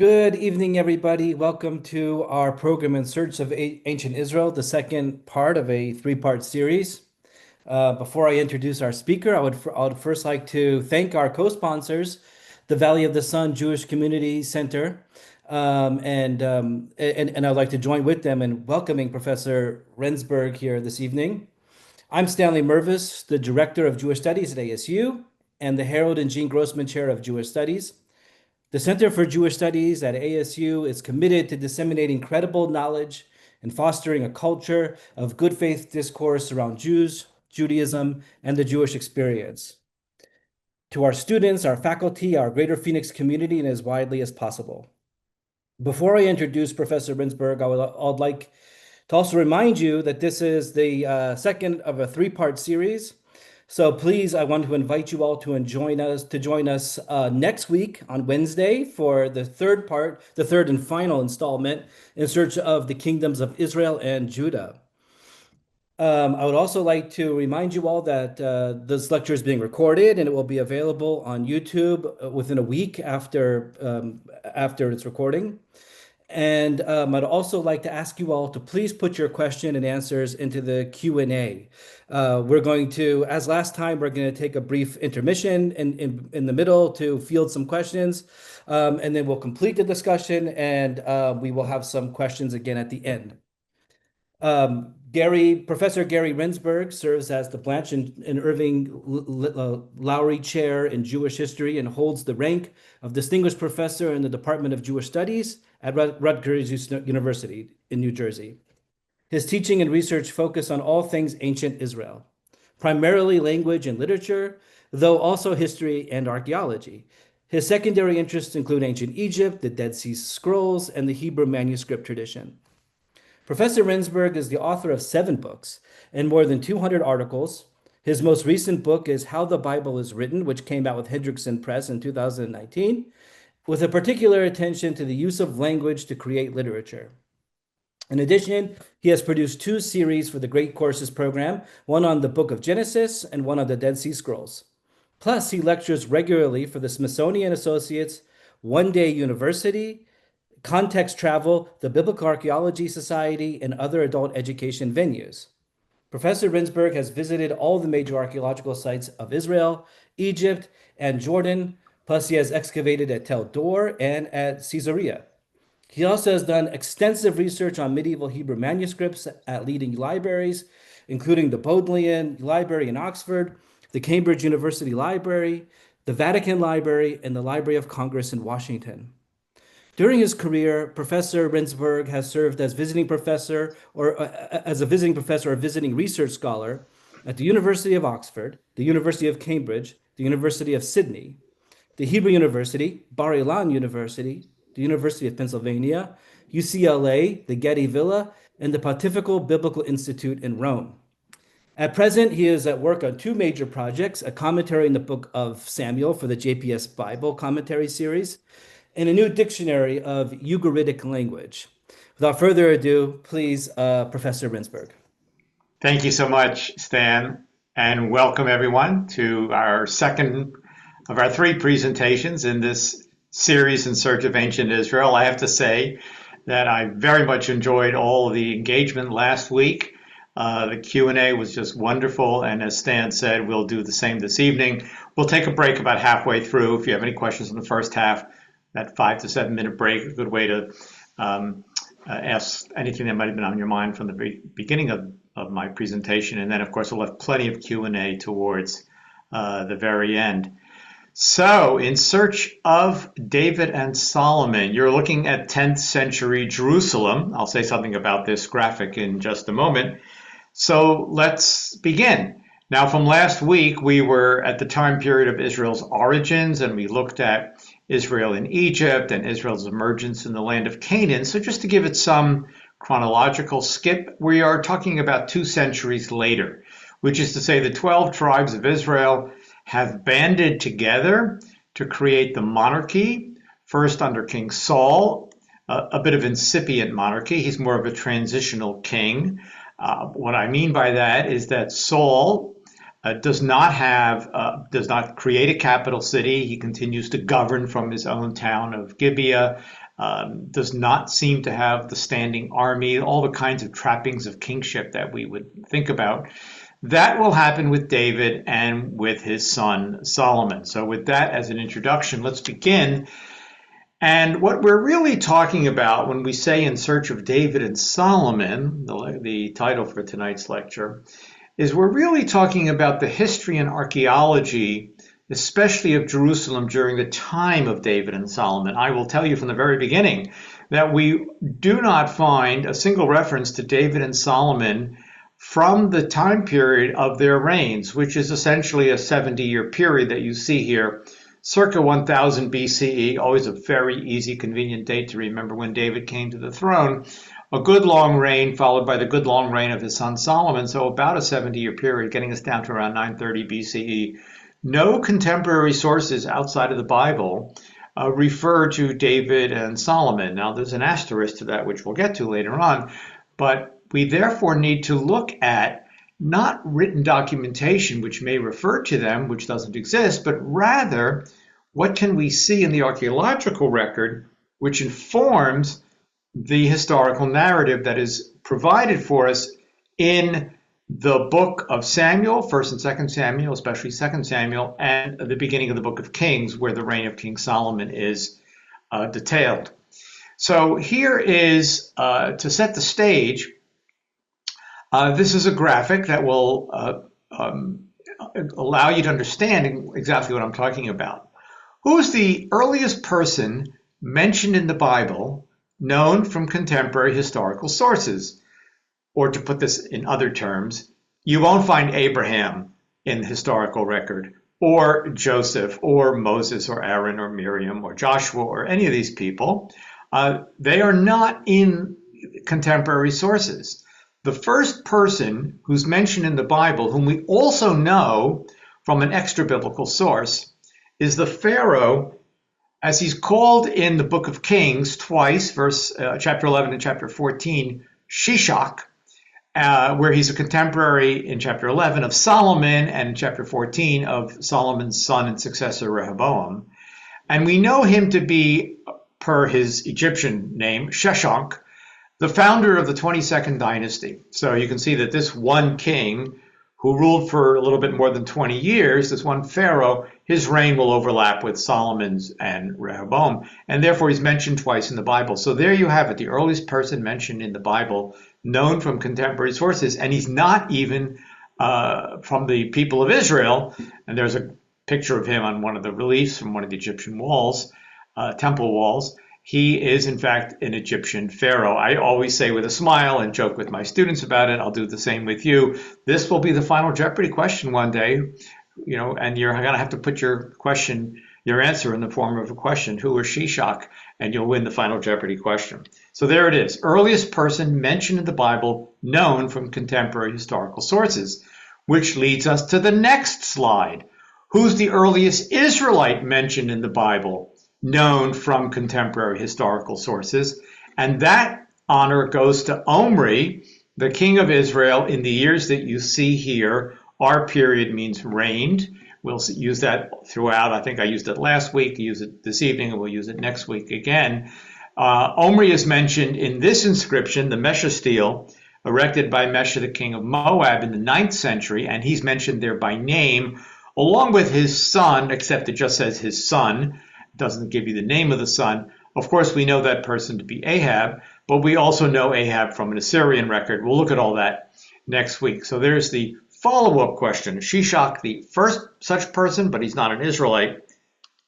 Good evening, everybody. Welcome to our program in search of ancient Israel, the second part of a three-part series. Before I introduce our speaker, I would first like to thank our co-sponsors, the Valley of the Sun Jewish Community Center, and I'd like to join with them in welcoming Professor Rendsburg here this evening. I'm Stanley Mervis, the Director of Jewish Studies at ASU, and the Harold and Jean Grossman Chair of Jewish Studies. The Center for Jewish Studies at ASU is committed to disseminating credible knowledge and fostering a culture of good faith discourse around Jews, Judaism, and the Jewish experience. To our students, our faculty, our Greater Phoenix community, and as widely as possible. Before I introduce Professor Rendsburg, I'd like to also remind you that this is the second of a three-part series. So please, I want to invite you all to join us next week on Wednesday for the third part, the third and final installment in search of the kingdoms of Israel and Judah. I would also like to remind you all that this lecture is being recorded and it will be available on YouTube within a week after its recording. And I'd also like to ask you all to please put your question and answers into the Q&A. We're going to, as last time, we're going to take a brief intermission in the middle to field some questions, and then we'll complete the discussion and we will have some questions again at the end. Professor Gary Rendsburg serves as the Blanche and Irving Laurie Chair in Jewish History and holds the rank of Distinguished Professor in the Department of Jewish Studies at Rutgers University in New Jersey. His teaching and research focus on all things ancient Israel, primarily language and literature, though also history and archaeology. His secondary interests include ancient Egypt, the Dead Sea Scrolls, and the Hebrew manuscript tradition. Professor Rendsburg is the author of 7 books and more than 200 articles. His most recent book is How the Bible is Written, which came out with Hendrickson Press in 2019, with a particular attention to the use of language to create literature. In addition, he has produced 2 series for the Great Courses program, one on the Book of Genesis and one on the Dead Sea Scrolls. Plus, he lectures regularly for the Smithsonian Associates, One Day University, Context Travel, the Biblical Archaeology Society, and other adult education venues. Professor Rendsburg has visited all the major archaeological sites of Israel, Egypt, and Jordan, plus he has excavated at Tel Dor and at Caesarea. He also has done extensive research on medieval Hebrew manuscripts at leading libraries, including the Bodleian Library in Oxford, the Cambridge University Library, the Vatican Library, and the Library of Congress in Washington. During his career, Professor Rendsburg has served as visiting professor or visiting research scholar at the University of Oxford, the University of Cambridge, the University of Sydney, the Hebrew University, Bar Ilan University, the University of Pennsylvania, UCLA, the Getty Villa, and the Pontifical Biblical Institute in Rome. At present, he is at work on 2 major projects, a commentary in the Book of Samuel for the JPS Bible Commentary Series, and a new dictionary of Ugaritic language. Without further ado, please, Professor Rendsburg. Thank you so much, Stan, and welcome everyone to our second of our 3 presentations in this series in search of ancient Israel. I have to say that I very much enjoyed all of the engagement last week. The Q&A was just wonderful, and as Stan said, we'll do the same this evening. We'll take a break about halfway through. If you have any questions in the first half, that 5 to 7 minute break, a good way to ask anything that might have been on your mind from the beginning of my presentation. And then, of course, we'll have plenty of Q&A towards the very end. So, in search of David and Solomon, you're looking at 10th century Jerusalem. I'll say something about this graphic in just a moment. So, let's begin. Now, from last week, we were at the time period of Israel's origins, and we looked at Israel in Egypt and Israel's emergence in the land of Canaan. So just to give it some chronological skip, we are talking about 2 centuries later, which is to say the 12 tribes of Israel have banded together to create the monarchy, first under King Saul, a bit of incipient monarchy. He's more of a transitional king. What I mean by that is that Saul does not create a capital city. He continues to govern from his own town of Gibeah. does not seem to have the standing army, all the kinds of trappings of kingship that we would think about. That will happen with David and with his son Solomon. So with that as an introduction, let's begin. And what we're really talking about when we say In Search of David and Solomon, the title for tonight's lecture, is we're really talking about the history and archaeology, especially of Jerusalem during the time of David and Solomon. I will tell you from the very beginning that we do not find a single reference to David and Solomon from the time period of their reigns, which is essentially a 70-year period that you see here, circa 1000 BCE, always a very easy, convenient date to remember when David came to the throne. A good long reign followed by the good long reign of his son Solomon, so about a 70-year period, getting us down to around 930 BCE. No contemporary sources outside of the Bible refer to David and Solomon. Now, there's an asterisk to that, which we'll get to later on, but we therefore need to look at not written documentation which may refer to them, which doesn't exist, but rather what can we see in the archaeological record which informs the historical narrative that is provided for us in the book of Samuel, 1st and 2nd Samuel, especially 2nd Samuel, and the beginning of the book of Kings, where the reign of King Solomon is detailed. So here is, to set the stage, this is a graphic that will allow you to understand exactly what I'm talking about. Who is the earliest person mentioned in the Bible known from contemporary historical sources? Or to put this in other terms, you won't find Abraham in the historical record, or Joseph, or Moses, or Aaron, or Miriam, or Joshua, or any of these people. They are not in contemporary sources. The first person who's mentioned in the Bible, whom we also know from an extra-biblical source, is the Pharaoh, as he's called in the book of Kings twice, chapter 11 and chapter 14, Shishak, where he's a contemporary in chapter 11 of Solomon and in chapter 14 of Solomon's son and successor Rehoboam. And we know him to be, per his Egyptian name, Sheshonk, the founder of the 22nd dynasty. So you can see that this one king who ruled for a little bit more than 20 years, this one pharaoh, his reign will overlap with Solomon's and Rehoboam, and therefore he's mentioned twice in the Bible. So there you have it, the earliest person mentioned in the Bible, known from contemporary sources, and he's not even from the people of Israel. And there's a picture of him on one of the reliefs from one of the Egyptian walls, temple walls. He is, in fact, an Egyptian pharaoh. I always say with a smile and joke with my students about it. I'll do the same with you. This will be the final Jeopardy question one day, and you're going to have to put your answer in the form of a question, who is Shishak, and you'll win the final Jeopardy question. So there it is. Earliest person mentioned in the Bible, known from contemporary historical sources, which leads us to the next slide. Who's the earliest Israelite mentioned in the Bible, known from contemporary historical sources? And that honor goes to Omri, the king of Israel, in the years that you see here. Our period means reigned. We'll use that throughout. I think I used it last week, use it this evening, and we'll use it next week again. Omri is mentioned in this inscription, the Mesha stele, erected by Mesha, the king of Moab, in the 9th century, and he's mentioned there by name, along with his son, except it just says his son. Doesn't give you the name of the son. Of course, we know that person to be Ahab, but we also know Ahab from an Assyrian record. We'll look at all that next week. So there's the follow-up question. Shishak, the first such person, but he's not an Israelite.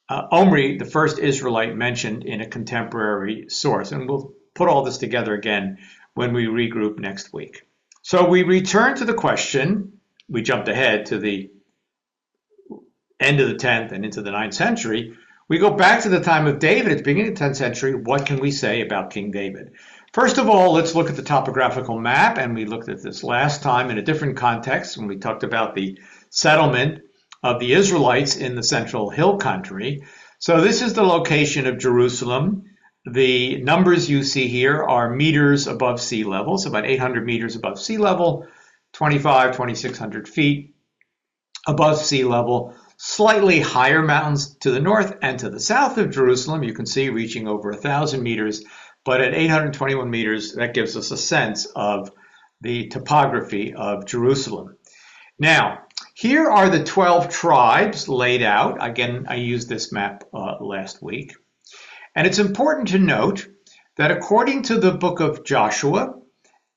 Omri, the first Israelite mentioned in a contemporary source. And we'll put all this together again when we regroup next week. So we return to the question. We jumped ahead to the end of the 10th and into the 9th century. We go back to the time of David at the beginning of the 10th century. What can we say about King David? First of all, let's look at the topographical map, and we looked at this last time in a different context when we talked about the settlement of the Israelites in the central hill country. So this is the location of Jerusalem. The numbers you see here are meters above sea level, so about 800 meters above sea level, 2,600 feet above sea level. slightly higher mountains to the north and to the south of Jerusalem. You can see reaching over 1,000 meters, but at 821 meters, that gives us a sense of the topography of Jerusalem. Now, here are the 12 tribes laid out. Again, I used this map last week. And it's important to note that according to the book of Joshua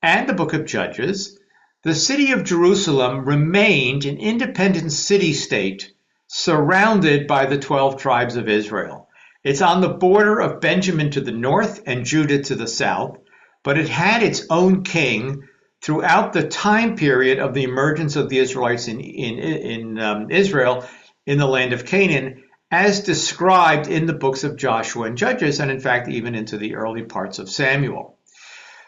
and the book of Judges, the city of Jerusalem remained an independent city-state surrounded by the 12 tribes of Israel. It's on the border of Benjamin to the north and Judah to the south, but it had its own king throughout the time period of the emergence of the Israelites in Israel in the land of Canaan, as described in the books of Joshua and Judges, and in fact even into the early parts of Samuel.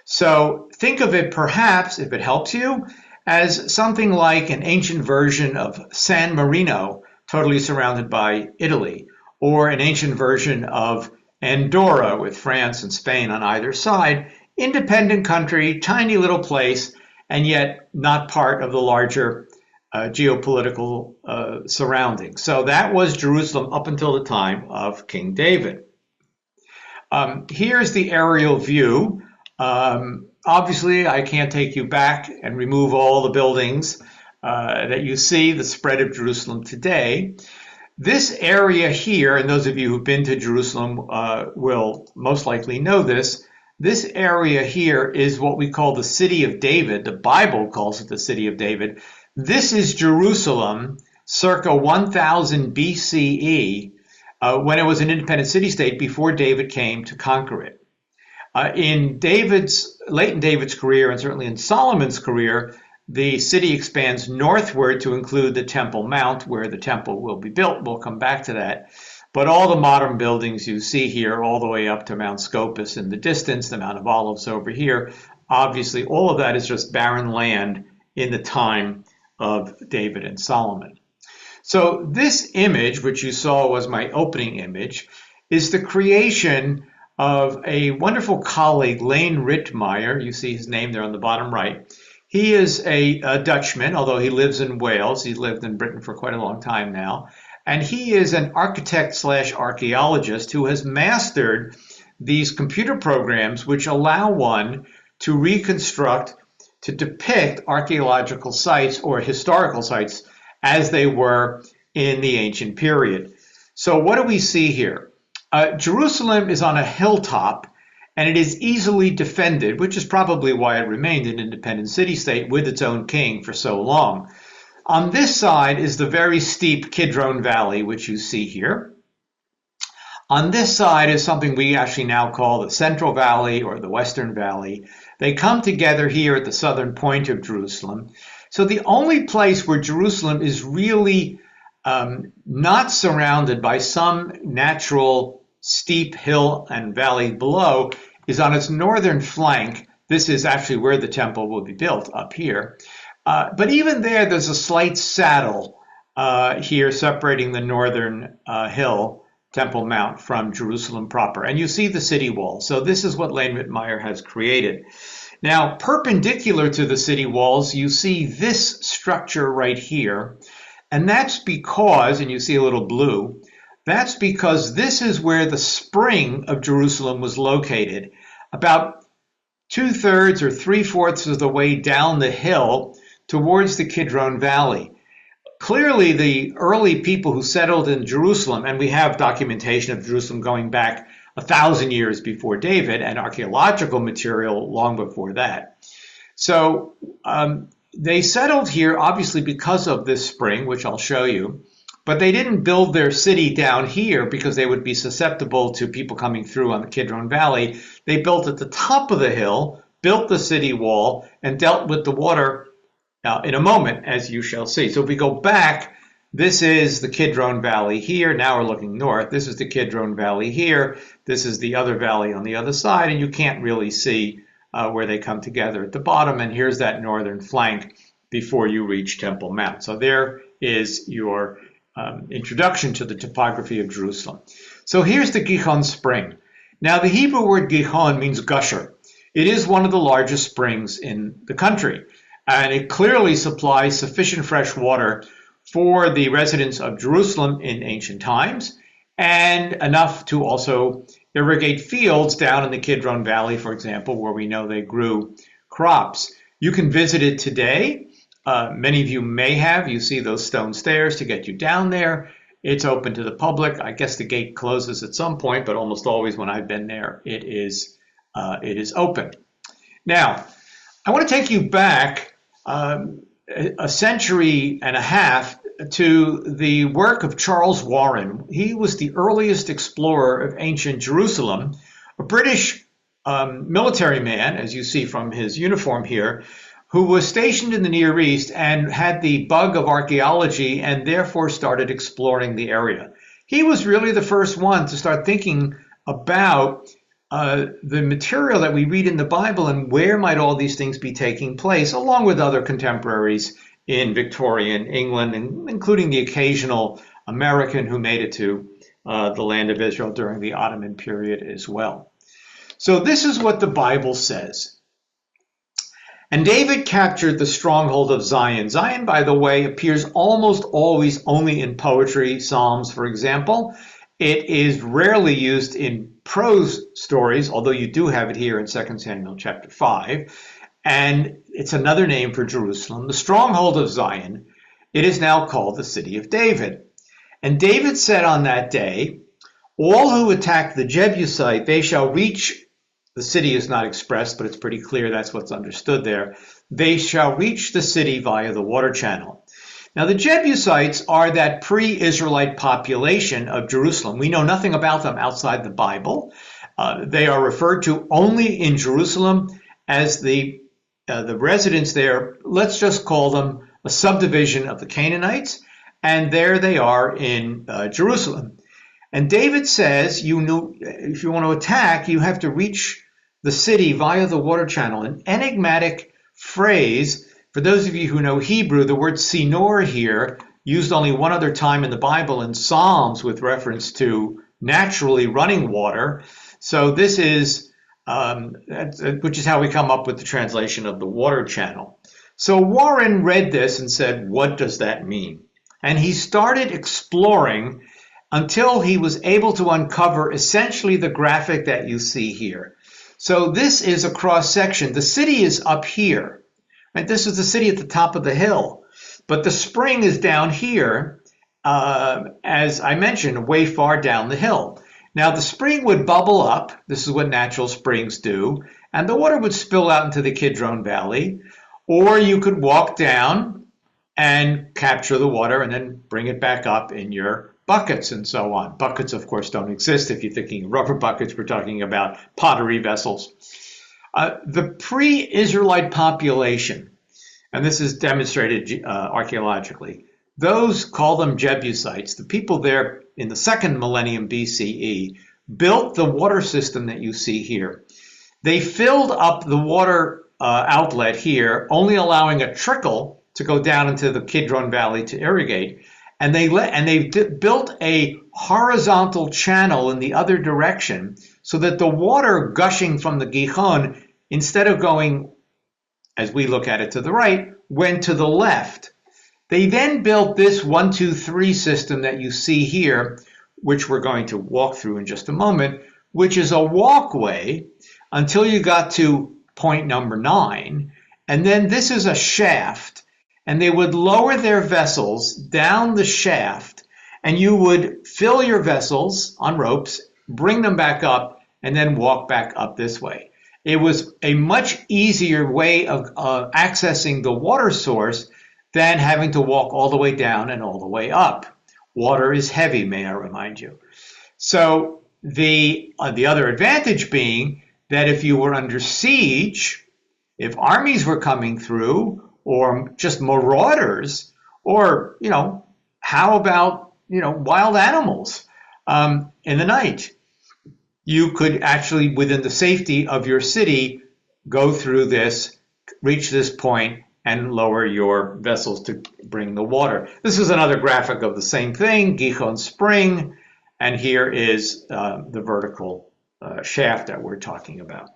So think of it perhaps, if it helps you, as something like an ancient version of San Marino, totally surrounded by Italy, or an ancient version of Andorra with France and Spain on either side. Independent country, tiny little place, and yet not part of the larger geopolitical surroundings. So that was Jerusalem up until the time of King David. Here's the aerial view. Obviously, I can't take you back and remove all the buildings that you see, the spread of Jerusalem today. This area here, and those of you who've been to Jerusalem will most likely know this, this area here is what we call the City of David. The Bible calls it the City of David. This is Jerusalem circa 1000 B.C.E. When it was an independent city-state before David came to conquer it. Late in David's career, and certainly in Solomon's career, the city expands northward to include the Temple Mount, where the temple will be built. We'll come back to that. But all the modern buildings you see here, all the way up to Mount Scopus in the distance, the Mount of Olives over here, obviously all of that is just barren land in the time of David and Solomon. So this image, which you saw was my opening image, is the creation of a wonderful colleague, Lane Rittmeyer. You see his name there on the bottom right. He is a Dutchman, although he lives in Wales. He's lived in Britain for quite a long time now. And he is an architect / archaeologist who has mastered these computer programs which allow one to reconstruct, to depict archaeological sites or historical sites as they were in the ancient period. So what do we see here? Jerusalem is on a hilltop, and it is easily defended, which is probably why it remained an independent city-state with its own king for so long. On this side is the very steep Kidron Valley, which you see here. On this side is something we actually now call the Central Valley or the Western Valley. They come together here at the southern point of Jerusalem. So the only place where Jerusalem is really not surrounded by some natural steep hill and valley below is on its northern flank. This is actually where the temple will be built, up here. But even there's a slight saddle here separating the northern hill, Temple Mount, from Jerusalem proper. And you see the city wall. So this is what Lane Rittmeyer has created. Now, perpendicular to the city walls, you see this structure right here. And that's because, and you see a little blue, that's because this is where the spring of Jerusalem was located. About 2/3 or 3/4 of the way down the hill towards the Kidron Valley. Clearly, the early people who settled in Jerusalem, and we have documentation of Jerusalem going back 1,000 years before David and archaeological material long before that. So they settled here obviously because of this spring, which I'll show you, but they didn't build their city down here because they would be susceptible to people coming through on the Kidron Valley. They built at the top of the hill, built the city wall, and dealt with the water in a moment, as you shall see. So if we go back, this is the Kidron Valley here. Now we're looking north. This is the Kidron Valley here. This is the other valley on the other side, and you can't really see where they come together at the bottom. And here's that northern flank before you reach Temple Mount. So there is your introduction to the topography of Jerusalem. So here's the Gihon Spring. Now the Hebrew word Gihon means gusher. It is one of the largest springs in the country, and it clearly supplies sufficient fresh water for the residents of Jerusalem in ancient times, and enough to also irrigate fields down in the Kidron Valley, for example, where we know they grew crops. You can visit it today. Many of you may have. You see those stone stairs to get you down there. It's open to the public. I guess the gate closes at some point, but almost always when I've been there, it is open. Now, I want to take you back a century and a half to the work of Charles Warren. He was the earliest explorer of ancient Jerusalem, a British military man, as you see from his uniform here, who was stationed in the Near East and had the bug of archaeology and therefore started exploring the area. He was really the first one to start thinking about the material that we read in the Bible and where might all these things be taking place, along with other contemporaries in Victorian England, including the occasional American who made it to the land of Israel during the Ottoman period as well. So this is what the Bible says. And David captured the stronghold of Zion. Zion, by the way, appears almost always only in poetry, Psalms, for example. It is rarely used in prose stories, although you do have it here in 2 Samuel chapter 5. And it's another name for Jerusalem, the stronghold of Zion. It is now called the city of David. And David said on that day, all who attack the Jebusite, they shall reach. The city is not expressed, but it's pretty clear that's what's understood there. They shall reach the city via the water channel. Now, the Jebusites are that pre-Israelite population of Jerusalem. We know nothing about them outside the Bible. They are referred to only in Jerusalem as the residents there. Let's just call them a subdivision of the Canaanites, and there they are in Jerusalem. And David says, if you want to attack, you have to reach the city via the water channel. An enigmatic phrase. For those of you who know Hebrew, the word sinor here, used only one other time in the Bible in Psalms with reference to naturally running water. So this is, which is how we come up with the translation of the water channel. So Warren read this and said, what does that mean? And he started exploring until he was able to uncover essentially the graphic that you see here. So this is a cross section. The city is up here. Right? This is the city at the top of the hill. But the spring is down here, as I mentioned, way far down the hill. Now the spring would bubble up. This is what natural springs do. And the water would spill out into the Kidron Valley. Or you could walk down and capture the water and then bring it back up in your buckets and so on. Buckets, of course, don't exist. If you're thinking rubber buckets, we're talking about pottery vessels. The pre-Israelite population, and this is demonstrated archaeologically, those call them Jebusites. The people there in the second millennium B.C.E. built the water system that you see here. They filled up the water outlet here, only allowing a trickle to go down into the Kidron Valley to irrigate. And they built a horizontal channel in the other direction so that the water gushing from the Gihon, instead of going, as we look at it, to the right, went to the left. They then built this 1, 2, 3 system that you see here, which we're going to walk through in just a moment, which is a walkway until you got to point number 9. And then this is a shaft. And they would lower their vessels down the shaft, and you would fill your vessels on ropes, bring them back up, and then walk back up this way. It was a much easier way of accessing the water source than having to walk all the way down and all the way up. Water is heavy, may I remind you. So the other advantage being that if you were under siege, if armies were coming through, or just marauders, or, how about, wild animals in the night? You could actually, within the safety of your city, go through this, reach this point, and lower your vessels to bring the water. This is another graphic of the same thing, Gihon Spring, and here is the vertical shaft that we're talking about.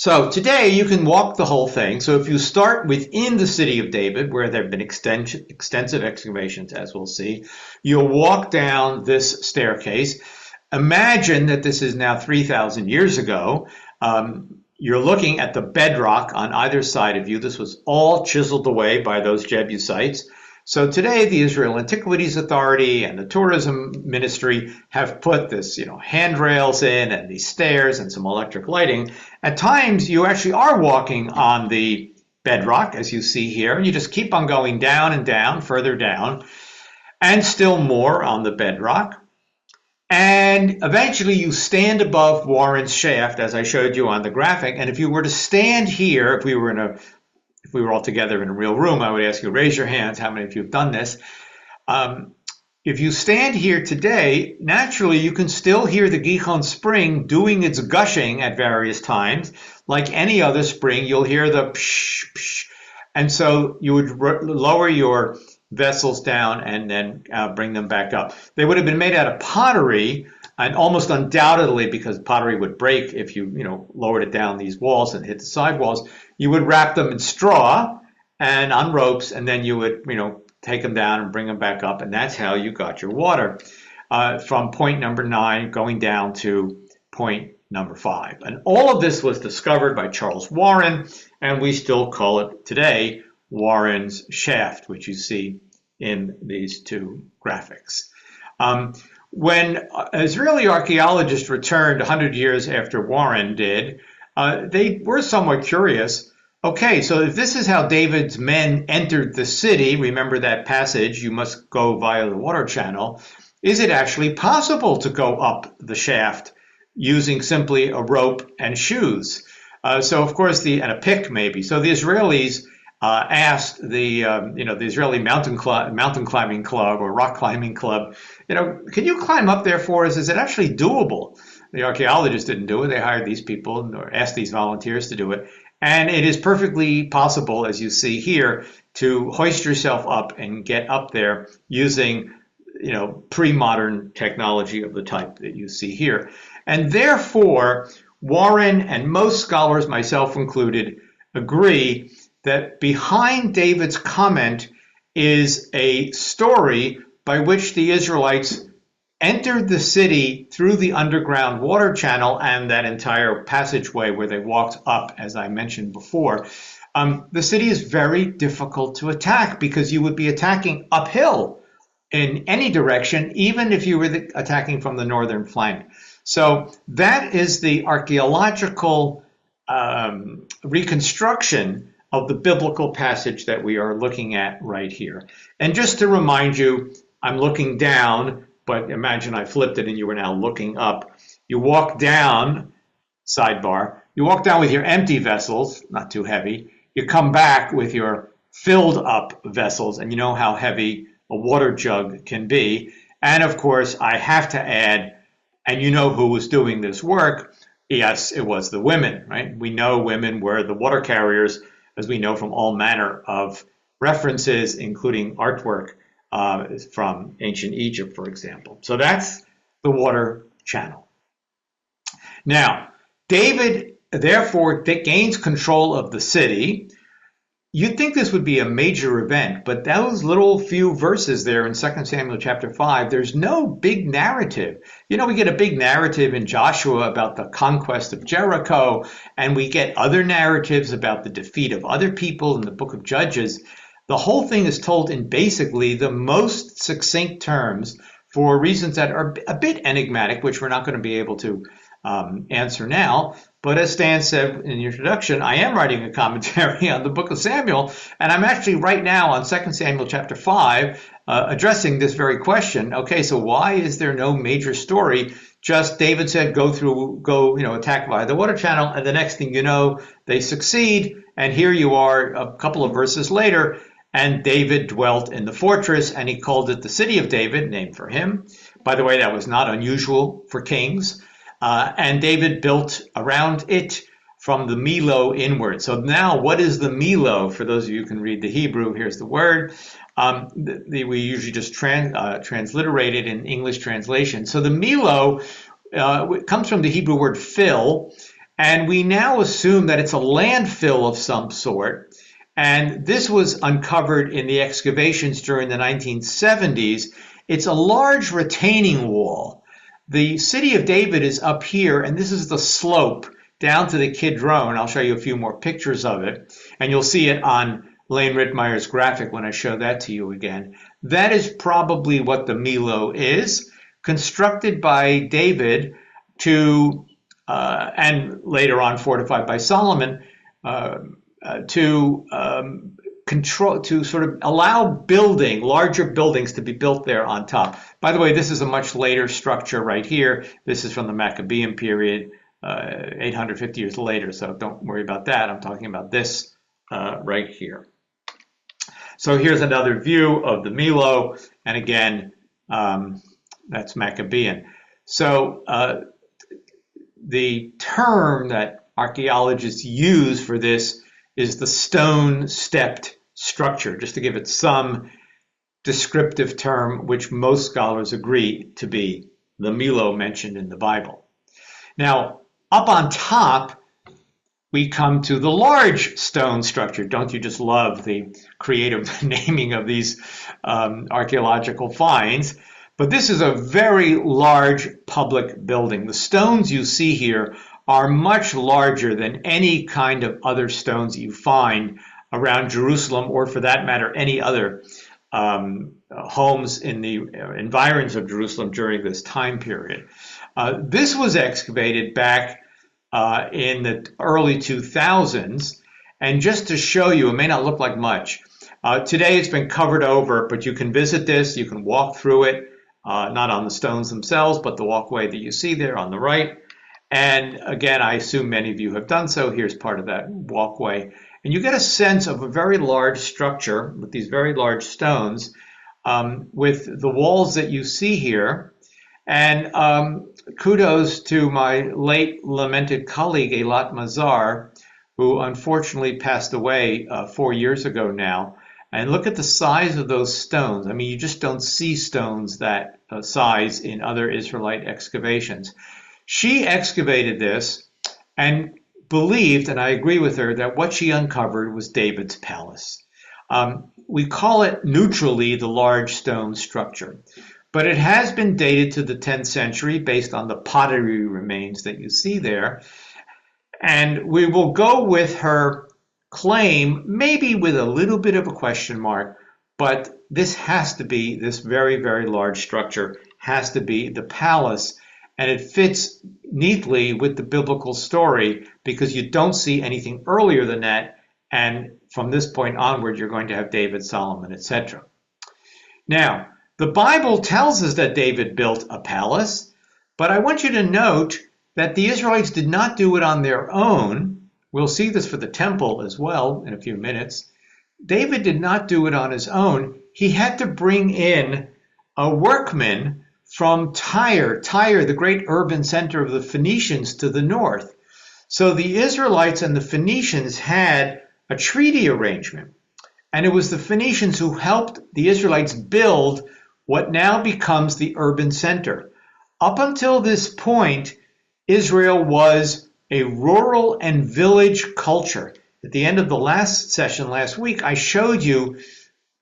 So today you can walk the whole thing. So if you start within the city of David, where there have been extensive excavations, as we'll see, you'll walk down this staircase. Imagine that this is now 3,000 years ago. You're looking at the bedrock on either side of you. This was all chiseled away by those Jebusites. So today, the Israel Antiquities Authority and the Tourism Ministry have put this, handrails in and these stairs and some electric lighting. At times, you actually are walking on the bedrock, as you see here, and you just keep on going down and down, further down, and still more on the bedrock. And eventually you stand above Warren's shaft, as I showed you on the graphic. And if you were to stand here, if we were all together in a real room, I would ask you to raise your hands. How many of you have done this? If you stand here today, naturally you can still hear the Gihon spring doing its gushing at various times. Like any other spring, you'll hear the psh, psh. And so you would lower your vessels down and then bring them back up. They would have been made out of pottery, and almost undoubtedly, because pottery would break if you lowered it down these walls and hit the side walls, you would wrap them in straw and on ropes, and then you would take them down and bring them back up, and that's how you got your water from point number 9 going down to point number 5. And all of this was discovered by Charles Warren, and we still call it today Warren's Shaft, which you see in these two graphics. When Israeli archaeologists returned 100 years after Warren did, they were somewhat curious. Okay, so if this is how David's men entered the city, remember that passage, you must go via the water channel, is it actually possible to go up the shaft using simply a rope and shoes? So of course, and a pick maybe. So the Israelis asked the Israeli mountain climbing club or rock climbing club, can you climb up there for us? Is it actually doable? The archaeologists didn't do it. They hired these people or asked these volunteers to do it. And it is perfectly possible, as you see here, to hoist yourself up and get up there using, pre-modern technology of the type that you see here. And therefore, Warren and most scholars, myself included, agree that behind David's comment is a story by which the Israelites entered the city through the underground water channel and that entire passageway where they walked up, as I mentioned before. The city is very difficult to attack because you would be attacking uphill in any direction, even if you were attacking from the northern flank. So that is the archaeological reconstruction of the biblical passage that we are looking at right here. And just to remind you, I'm looking down, but imagine I flipped it and you were now looking up. You walk down, sidebar, you walk down with your empty vessels, not too heavy. You come back with your filled up vessels, and you know how heavy a water jug can be. And of course, I have to add, and you know who was doing this work? Yes, it was the women, right? We know women were the water carriers, as we know from all manner of references, including artwork from ancient Egypt, for example. So that's the water channel. Now, David, therefore, gains control of the city. You'd think this would be a major event, but those little few verses there in 2 Samuel chapter 5, there's no big narrative. We get a big narrative in Joshua about the conquest of Jericho, and we get other narratives about the defeat of other people in the book of Judges. The whole thing is told in basically the most succinct terms for reasons that are a bit enigmatic, which we're not going to be able to answer now. But as Stan said in the introduction, I am writing a commentary on the book of Samuel, and I'm actually right now on 2 Samuel chapter 5 addressing this very question. Okay, so why is there no major story? Just David said, go attack via the water channel, and the next thing you know, they succeed, and here you are a couple of verses later, and David dwelt in the fortress, and he called it the city of David, named for him. By the way, that was not unusual for kings. And David built around it from the Milo inward. So now, what is the Milo? For those of you who can read the Hebrew, here's the word. We usually just transliterate it in English translation. So the Milo comes from the Hebrew word fill, And we now assume that it's a landfill of some sort. And this was uncovered in the excavations during the 1970s. It's a large retaining wall. The city of David is up here, and this is the slope down to the Kidron. I'll show you a few more pictures of it, and you'll see it on Lane Rittmeyer's graphic when I show that to you again. That is probably what the Milo is, constructed by David to, and later on fortified by Solomon, to control, to sort of allow larger buildings to be built there on top. By the way, this is a much later structure right here. This is from the Maccabean period, 850 years later, so don't worry about that. I'm talking about this right here. So here's another view of the Milo, and again, that's Maccabean. So the term that archaeologists use for this is the stone-stepped structure, just to give it some descriptive term, which most scholars agree to be the Milo mentioned in the Bible. Now, up on top, we come to the large stone structure. Don't you just love the creative naming of these archaeological finds? But this is a very large public building. The stones you see here are much larger than any kind of other stones you find around Jerusalem, or for that matter, any other homes in the environs of Jerusalem during this time period. This was excavated back in the early 2000s, and just to show you, it may not look like much. Today it's been covered over, but you can visit this, you can walk through it, not on the stones themselves, but the walkway that you see there on the right. And again, I assume many of you have done so. Here's part of that walkway. And you get a sense of a very large structure with these very large stones, with the walls that you see here. And kudos to my late lamented colleague, Eilat Mazar, who unfortunately passed away 4 years ago now. And look at the size of those stones. I mean, you just don't see stones that size in other Israelite excavations. She excavated this and believed, and I agree with her, that what she uncovered was David's palace. We call it neutrally the large stone structure, but it has been dated to the 10th century based on the pottery remains that you see there. And we will go with her claim, maybe with a little bit of a question mark, but this has to be, this very, very large structure has to be the palace. And it fits neatly with the biblical story because you don't see anything earlier than that. And from this point onward, you're going to have David, Solomon, etc. Now, the Bible tells us that David built a palace, but I want you to note that the Israelites did not do it on their own. We'll see this for the temple as well in a few minutes. David did not do it on his own. He had to bring in a workman from Tyre, the great urban center of the Phoenicians to the north. So the Israelites and the Phoenicians had a treaty arrangement, and it was the Phoenicians who helped the Israelites build what now becomes the urban center. Up until this point, Israel was a rural and village culture. At the end of the last session last week, I showed you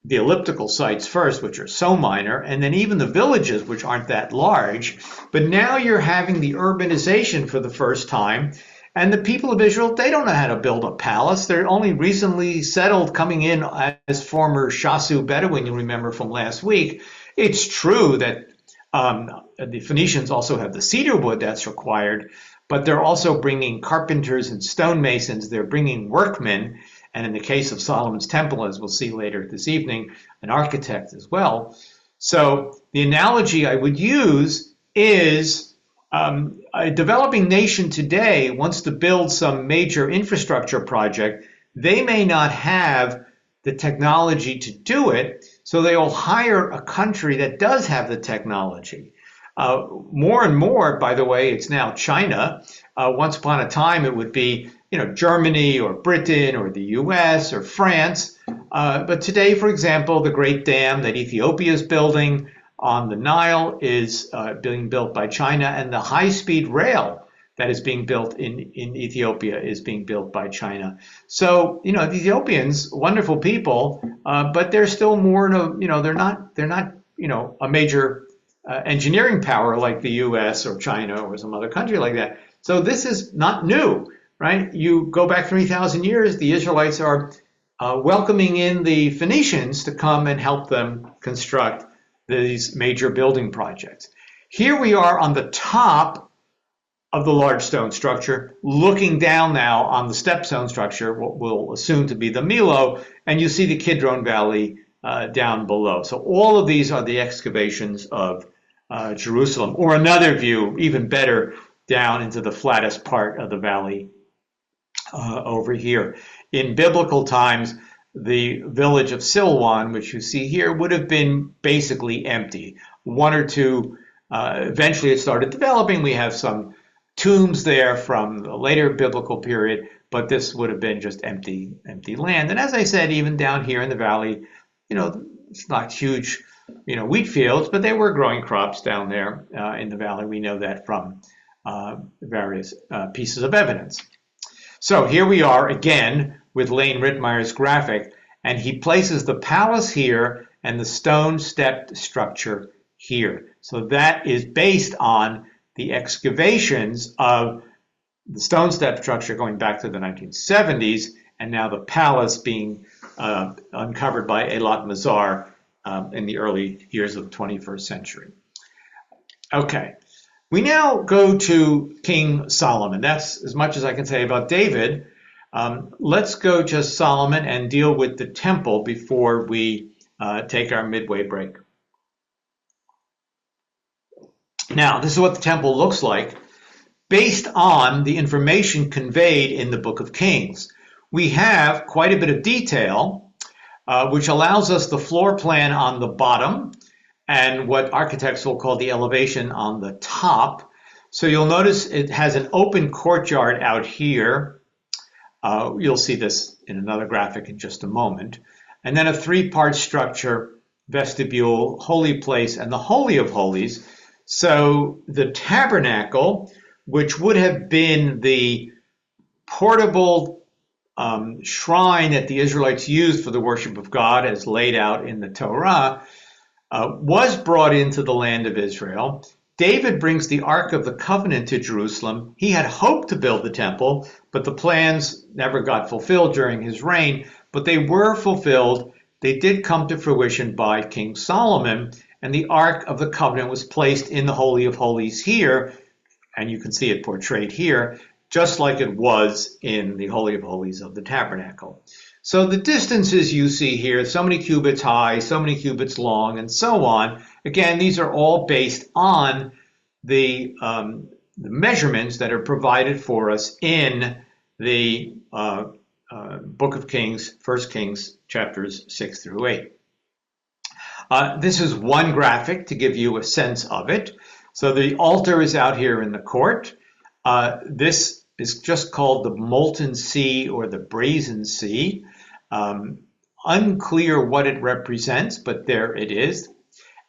the elliptical sites first, which are so minor, and then even the villages, which aren't that large. But now you're having the urbanization for the first time, and the people of Israel, they don't know how to build a palace. They're only recently settled, coming in as former Shasu Bedouin, you remember from last week. It's true that the Phoenicians also have the cedar wood that's required, but they're also bringing carpenters and stonemasons. They're bringing workmen, and in the case of Solomon's temple, as we'll see later this evening, an architect as well. So the analogy I would use is a developing nation today wants to build some major infrastructure project. They may not have the technology to do it, so they will hire a country that does have the technology. More and more, by the way, it's now China. Once upon a time, it would be Germany or Britain or the US or France. But today, for example, the great dam that Ethiopia is building on the Nile is being built by China, and the high-speed rail that is being built in Ethiopia is being built by China. So, the Ethiopians, wonderful people, but they're still more, they're not, a major engineering power like the US or China or some other country like that. So this is not new, right? You go back 3,000 years, the Israelites are welcoming in the Phoenicians to come and help them construct these major building projects. Here we are on the top of the large stone structure, looking down now on the stepstone structure, what we'll assume to be the Milo, and you see the Kidron Valley down below. So all of these are the excavations of Jerusalem, or another view, even better, down into the flattest part of the valley over here. In biblical times, the village of Silwan, which you see here, would have been basically empty. One or two, eventually it started developing. We have some tombs there from the later biblical period, but this would have been just empty land. And as I said, even down here in the valley, it's not huge, wheat fields, but they were growing crops down there in the valley. We know that from various pieces of evidence. So here we are again with Lane Rittmeyer's graphic, and he places the palace here and the stone stepped structure here. So that is based on the excavations of the stone step structure going back to the 1970s, and now the palace being uncovered by Eilat Mazar in the early years of the 21st century. Okay, we now go to King Solomon. That's as much as I can say about David. Let's go to Solomon and deal with the temple before we take our midway break. Now, this is what the temple looks like based on the information conveyed in the Book of Kings. We have quite a bit of detail, which allows us the floor plan on the bottom and what architects will call the elevation on the top. So you'll notice it has an open courtyard out here. You'll see this in another graphic in just a moment. And then a three-part structure, vestibule, holy place, and the Holy of Holies. So the tabernacle, which would have been the portable shrine that the Israelites used for the worship of God as laid out in the Torah, was brought into the land of Israel. David brings the Ark of the Covenant to Jerusalem. He had hoped to build the temple, but the plans never got fulfilled during his reign, but they were fulfilled. They did come to fruition by King Solomon, and the Ark of the Covenant was placed in the Holy of Holies here, and you can see it portrayed here, just like it was in the Holy of Holies of the tabernacle. So the distances you see here, so many cubits high, so many cubits long, and so on. Again, these are all based on the measurements that are provided for us in the Book of Kings, 1 Kings, chapters 6 through 8. This is one graphic to give you a sense of it. So the altar is out here in the court. This is just called the Molten Sea or the Brazen Sea. Unclear what it represents, but there it is.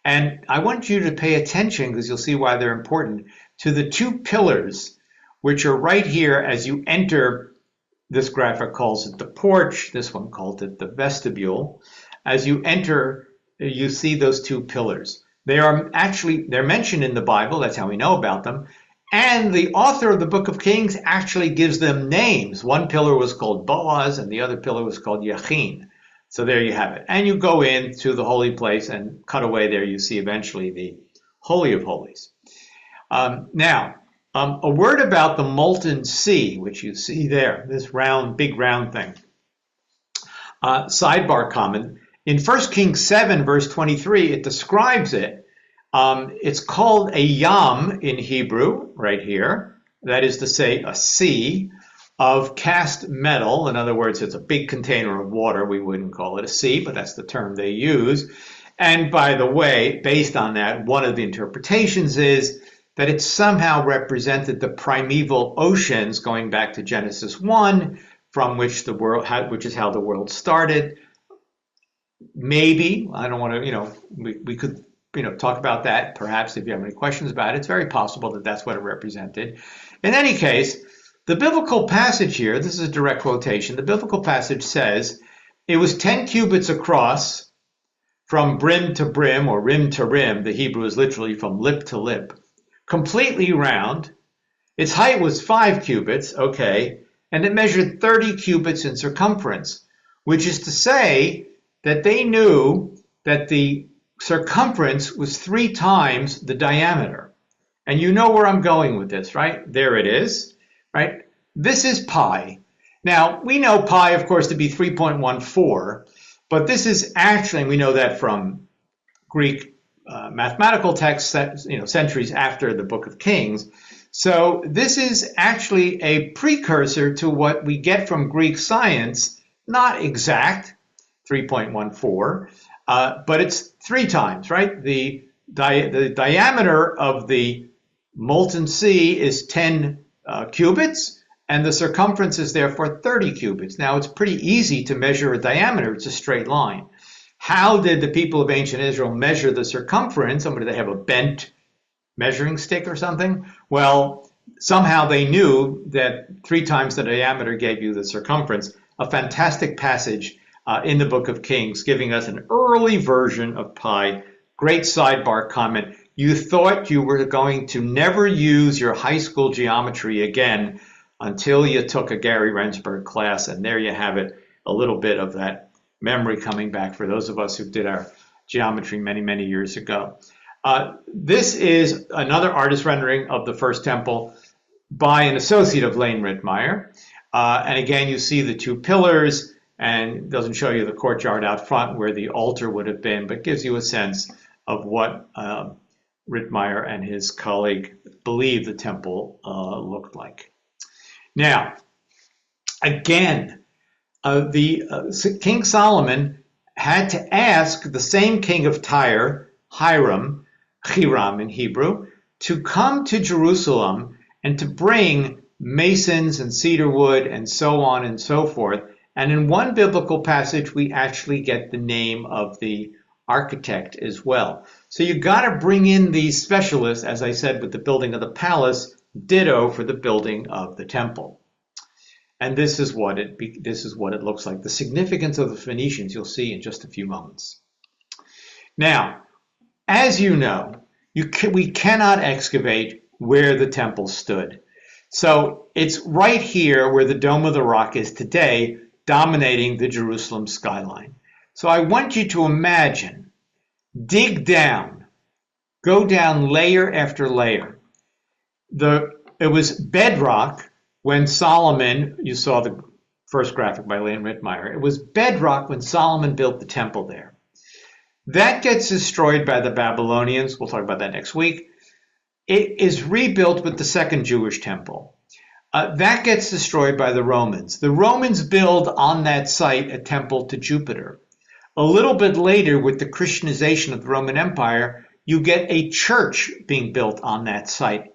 And I want you to pay attention, because you'll see why they're important, to the two pillars, which are right here as you enter. This graphic calls it the porch. This one called it the vestibule. As you enter, you see those two pillars. They're mentioned in the Bible. That's how we know about them. And the author of the Book of Kings actually gives them names. One pillar was called Boaz, and the other pillar was called Yachin. So there you have it. And you go into the holy place and cut away there. You see eventually the Holy of Holies. Now, a word about the molten sea, which you see there, this round, big round thing. Sidebar comment. In 1 Kings 7, verse 23, it describes it. It's called a yam in Hebrew, right here. That is to say, a sea of cast metal. In other words, it's a big container of water. We wouldn't call it a sea, but that's the term they use. And by the way, based on that, one of the interpretations is that it somehow represented the primeval oceans going back to Genesis 1, from which which is how the world started. Maybe, I don't want to, we could, talk about that perhaps if you have any questions about it. It's very possible that that's what it represented. In any case, the biblical passage here, this is a direct quotation, the biblical passage says it was 10 cubits across from brim to brim, or rim to rim. The Hebrew is literally from lip to lip, completely round. Its height was 5 cubits, okay, and it measured 30 cubits in circumference, which is to say that they knew that the circumference was 3 times the diameter. And you know where I'm going with this, right? There it is, right? This is pi. Now, we know pi, of course, to be 3.14, but this is actually, we know that from Greek mathematical texts, centuries after the Book of Kings. So this is actually a precursor to what we get from Greek science, not exact, 3.14, but it's 3 times, right? The diameter of the molten sea is 10 cubits, and the circumference is therefore 30 cubits. Now, it's pretty easy to measure a diameter. It's a straight line. How did the people of ancient Israel measure the circumference? Did they have a bent measuring stick or something? Well, somehow they knew that 3 times the diameter gave you the circumference. A fantastic passage in the Book of Kings giving us an early version of pi. Great sidebar comment. You thought you were going to never use your high school geometry again until you took a Gary Rendsburg class, and there you have it, a little bit of that memory coming back for those of us who did our geometry many, many years ago. This is another artist rendering of the first temple by an associate of Lane Rittmeyer. And again, you see the 2 pillars, and it doesn't show you the courtyard out front where the altar would have been, but gives you a sense of what Rittmeyer and his colleague believed the temple looked like. Now, again, King Solomon had to ask the same king of Tyre, Hiram in Hebrew, to come to Jerusalem and to bring masons and cedar wood and so on and so forth. And in one biblical passage, we actually get the name of the architect as well. So you got to bring in these specialists, as I said, with the building of the palace, ditto for the building of the temple. And this is what it looks like. The significance of the Phoenicians you'll see in just a few moments. Now, as you know, we cannot excavate where the temple stood. So it's right here where the Dome of the Rock is today, dominating the Jerusalem skyline. So I want you to imagine, dig down, go down layer after layer. It was bedrock when Solomon, you saw the first graphic by Lane Rittmeyer, it was bedrock when Solomon built the temple there. That gets destroyed by the Babylonians. We'll talk about that next week. It is rebuilt with the second Jewish temple. That gets destroyed by the Romans. The Romans build on that site a temple to Jupiter. A little bit later, with the Christianization of the Roman Empire, you get a church being built on that site.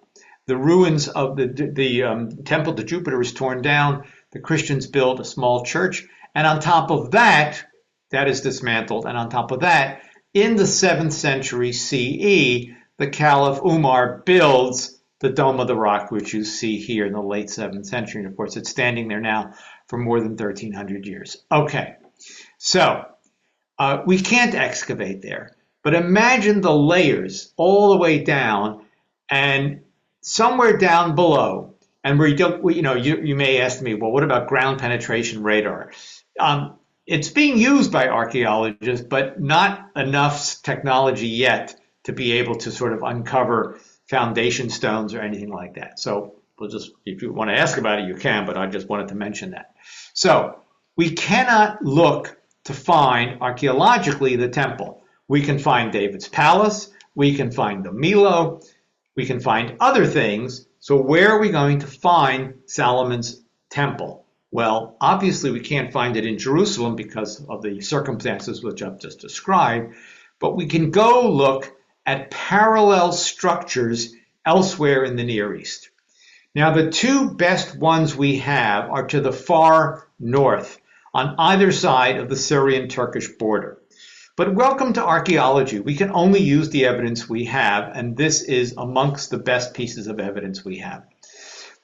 The ruins of the temple to Jupiter is torn down. The Christians build a small church. And on top of that, that is dismantled. And on top of that, in the 7th century CE, the Caliph Umar builds the Dome of the Rock, which you see here in the late 7th century. And of course, it's standing there now for more than 1,300 years. Okay, so we can't excavate there. But imagine the layers all the way down, and somewhere down below, and where you may ask me, well, what about ground penetration radar? It's being used by archaeologists, but not enough technology yet to be able to sort of uncover foundation stones or anything like that. So we'll just, if you want to ask about it, you can, but I just wanted to mention that. So we cannot look to find archaeologically the temple. We can find David's palace, we can find the Milo, we can find other things. So where are we going to find Solomon's temple? Well, obviously we can't find it in Jerusalem because of the circumstances which I've just described, but we can go look at parallel structures elsewhere in the Near East. Now, the 2 best ones we have are to the far north, on either side of the Syrian-Turkish border. But welcome to archaeology. We can only use the evidence we have, and this is amongst the best pieces of evidence we have.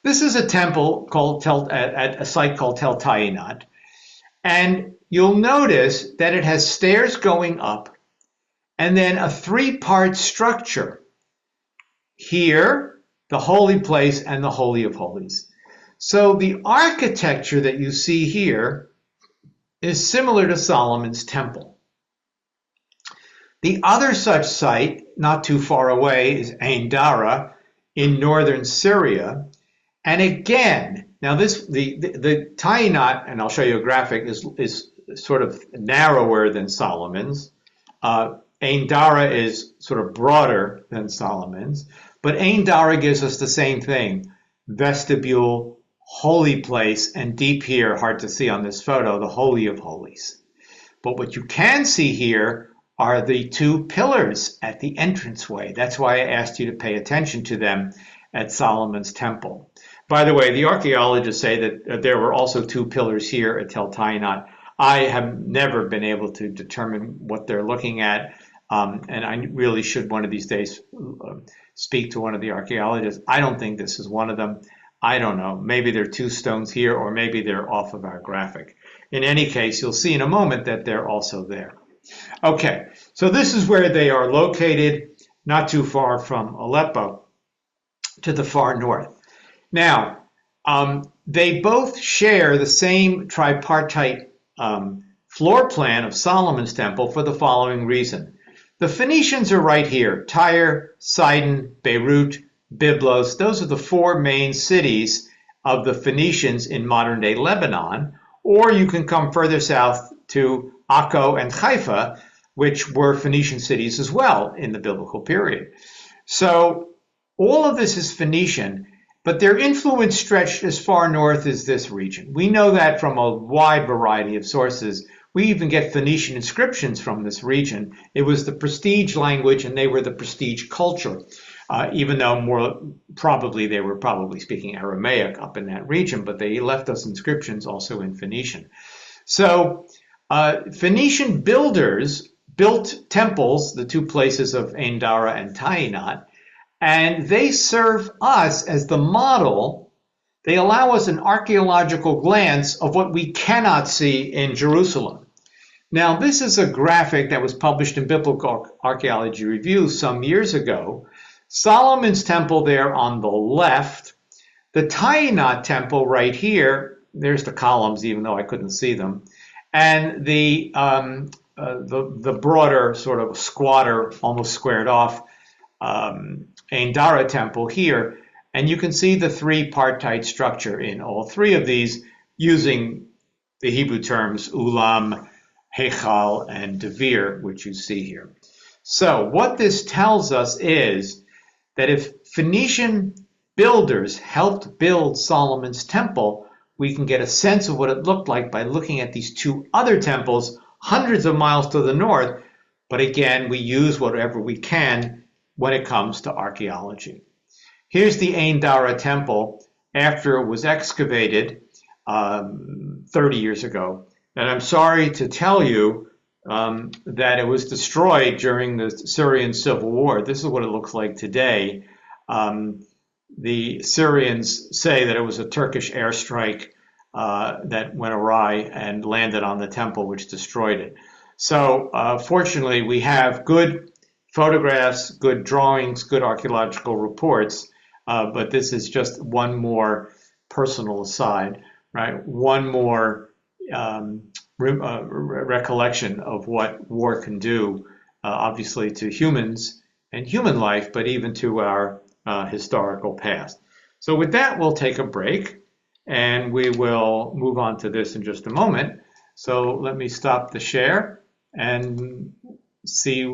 This is a temple called at a site called Tel Tayinat, and you'll notice that it has stairs going up and then a three-part structure. Here, the holy place and the Holy of Holies. So the architecture that you see here is similar to Solomon's temple. The other such site, not too far away, is Ain Dara in northern Syria. And again, now the Tainat, and I'll show you a graphic, is sort of narrower than Solomon's. Ain Dara is sort of broader than Solomon's, but Ain Dara gives us the same thing: vestibule, holy place, and deep here, hard to see on this photo, the Holy of Holies. But what you can see here are the two pillars at the entranceway. That's why I asked you to pay attention to them at Solomon's temple. By the way, the archaeologists say that there were also two pillars here at Tel Tayinat. I have never been able to determine what they're looking at, and I really should one of these days speak to one of the archaeologists. I don't think this is one of them. I don't know. Maybe there are two stones here, or maybe they're off of our graphic. In any case, you'll see in a moment that they're also there. Okay, so this is where they are located, not too far from Aleppo, to the far north. Now, they both share the same tripartite floor plan of Solomon's temple for the following reason. The Phoenicians are right here: Tyre, Sidon, Beirut, Byblos. Those are the four main cities of the Phoenicians in modern-day Lebanon. Or you can come further south to Akko and Haifa, which were Phoenician cities as well in the biblical period. So all of this is Phoenician, but their influence stretched as far north as this region. We know that from a wide variety of sources. We even get Phoenician inscriptions from this region. It was the prestige language, and they were the prestige culture, even though they were probably speaking Aramaic up in that region, but they left us inscriptions also in Phoenician. So Phoenician builders built temples, the two places of Ain Dara and Tainat, and they serve us as the model. They allow us an archaeological glance of what we cannot see in Jerusalem. Now, this is a graphic that was published in Biblical Archaeology Review some years ago. Solomon's temple there on the left, the Tainat temple right here. There's the columns, even though I couldn't see them, and the broader sort of squatter, almost squared off Ain Dara temple here, and you can see the three-partite structure in all three of these, using the Hebrew terms ulam, hechal, and devir, which you see here. So what this tells us is that if Phoenician builders helped build Solomon's temple, we can get a sense of what it looked like by looking at these two other temples hundreds of miles to the north. But again, we use whatever we can when it comes to archaeology. Here's the Ain Dara temple after it was excavated 30 years ago. And I'm sorry to tell you that it was destroyed during the Syrian civil war. This is what it looks like today. The Syrians say that it was a Turkish airstrike that went awry and landed on the temple, which destroyed it. So fortunately, we have good photographs, good drawings, good archaeological reports, but this is just one more personal aside, right? One more recollection of what war can do, obviously to humans and human life, but even to our historical past. So with that, we'll take a break, and we will move on to this in just a moment. So let me stop the share and see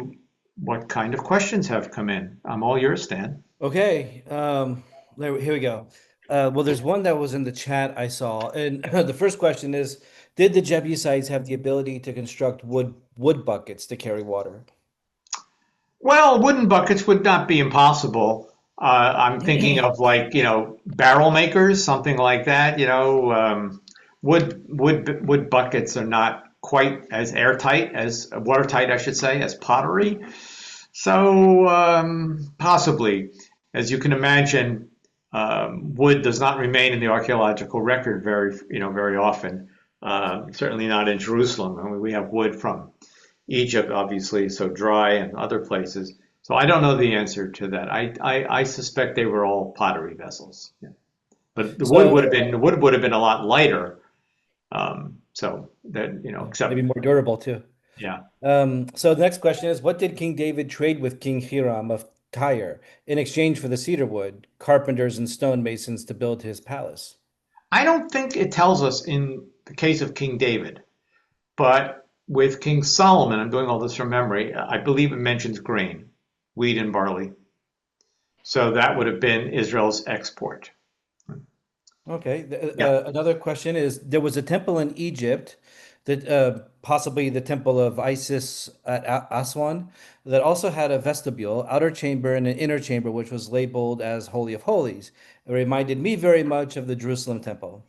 what kind of questions have come in. I'm all yours, Stan. Okay, here we go. Well, there's one that was in the chat I saw, and the first question is, did the Jebusites have the ability to construct wood buckets to carry water? Well, wooden buckets would not be impossible. I'm thinking of barrel makers, something like that. Wood buckets are not quite as watertight, I should say, as pottery. So possibly, as you can imagine, Wood does not remain in the archaeological record very often. Certainly not in Jerusalem. I mean, we have wood from Egypt, obviously, so dry, and other places. So I don't know the answer to that. I suspect they were all pottery vessels. Yeah. But So the wood would have been a lot lighter. So that maybe except more durable too. yeah. So the next question is, what did King David trade with King Hiram of Tyre in exchange for the cedar wood, carpenters and stonemasons to build his palace? I don't think it tells us in the case of King David, but with King Solomon, I'm doing all this from memory. I believe it mentions grain, wheat and barley. So that would have been Israel's export. Okay. Yeah. Another question is, there was a temple in Egypt that possibly the temple of Isis at Aswan that also had a vestibule, outer chamber, and an inner chamber, which was labeled as Holy of Holies. It reminded me very much of the Jerusalem temple.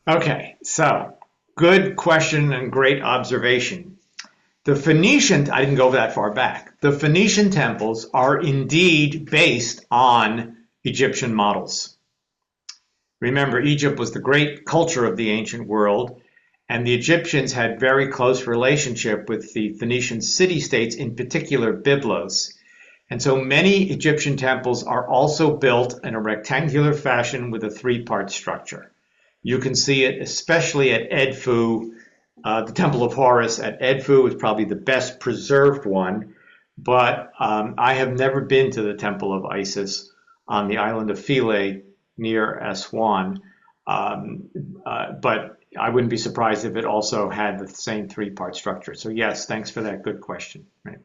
Okay. So good question and great observation. The Phoenician, I didn't go that far back. The Phoenician temples are indeed based on Egyptian models. Remember, Egypt was the great culture of the ancient world, and the Egyptians had very close relationship with the Phoenician city-states, in particular Byblos. And so many Egyptian temples are also built in a rectangular fashion with a three-part structure. You can see it especially at Edfu. The Temple of Horus at Edfu is probably the best preserved one, but I have never been to the Temple of Isis on the island of Philae near Aswan. But I wouldn't be surprised if it also had the same three-part structure. So yes, thanks for that good question. Right.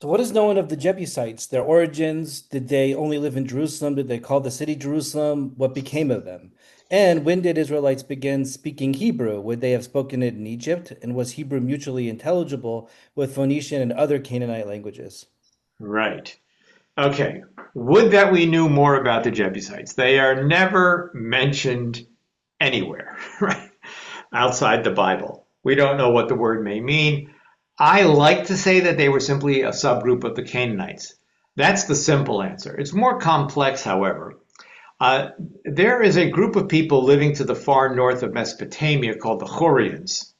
So, what is known of the Jebusites? Their origins? Did they only live in Jerusalem? Did they call the city Jerusalem? What became of them? And when did Israelites begin speaking Hebrew? Would they have spoken it in Egypt? And was Hebrew mutually intelligible with Phoenician and other Canaanite languages? Right. Okay. Would that we knew more about the Jebusites. They are never mentioned anywhere, right? Outside the Bible. We don't know what the word may mean. I like to say that they were simply a subgroup of the Canaanites. That's the simple answer. It's more complex, however. There is a group of people living to the far north of Mesopotamia called the Hurrians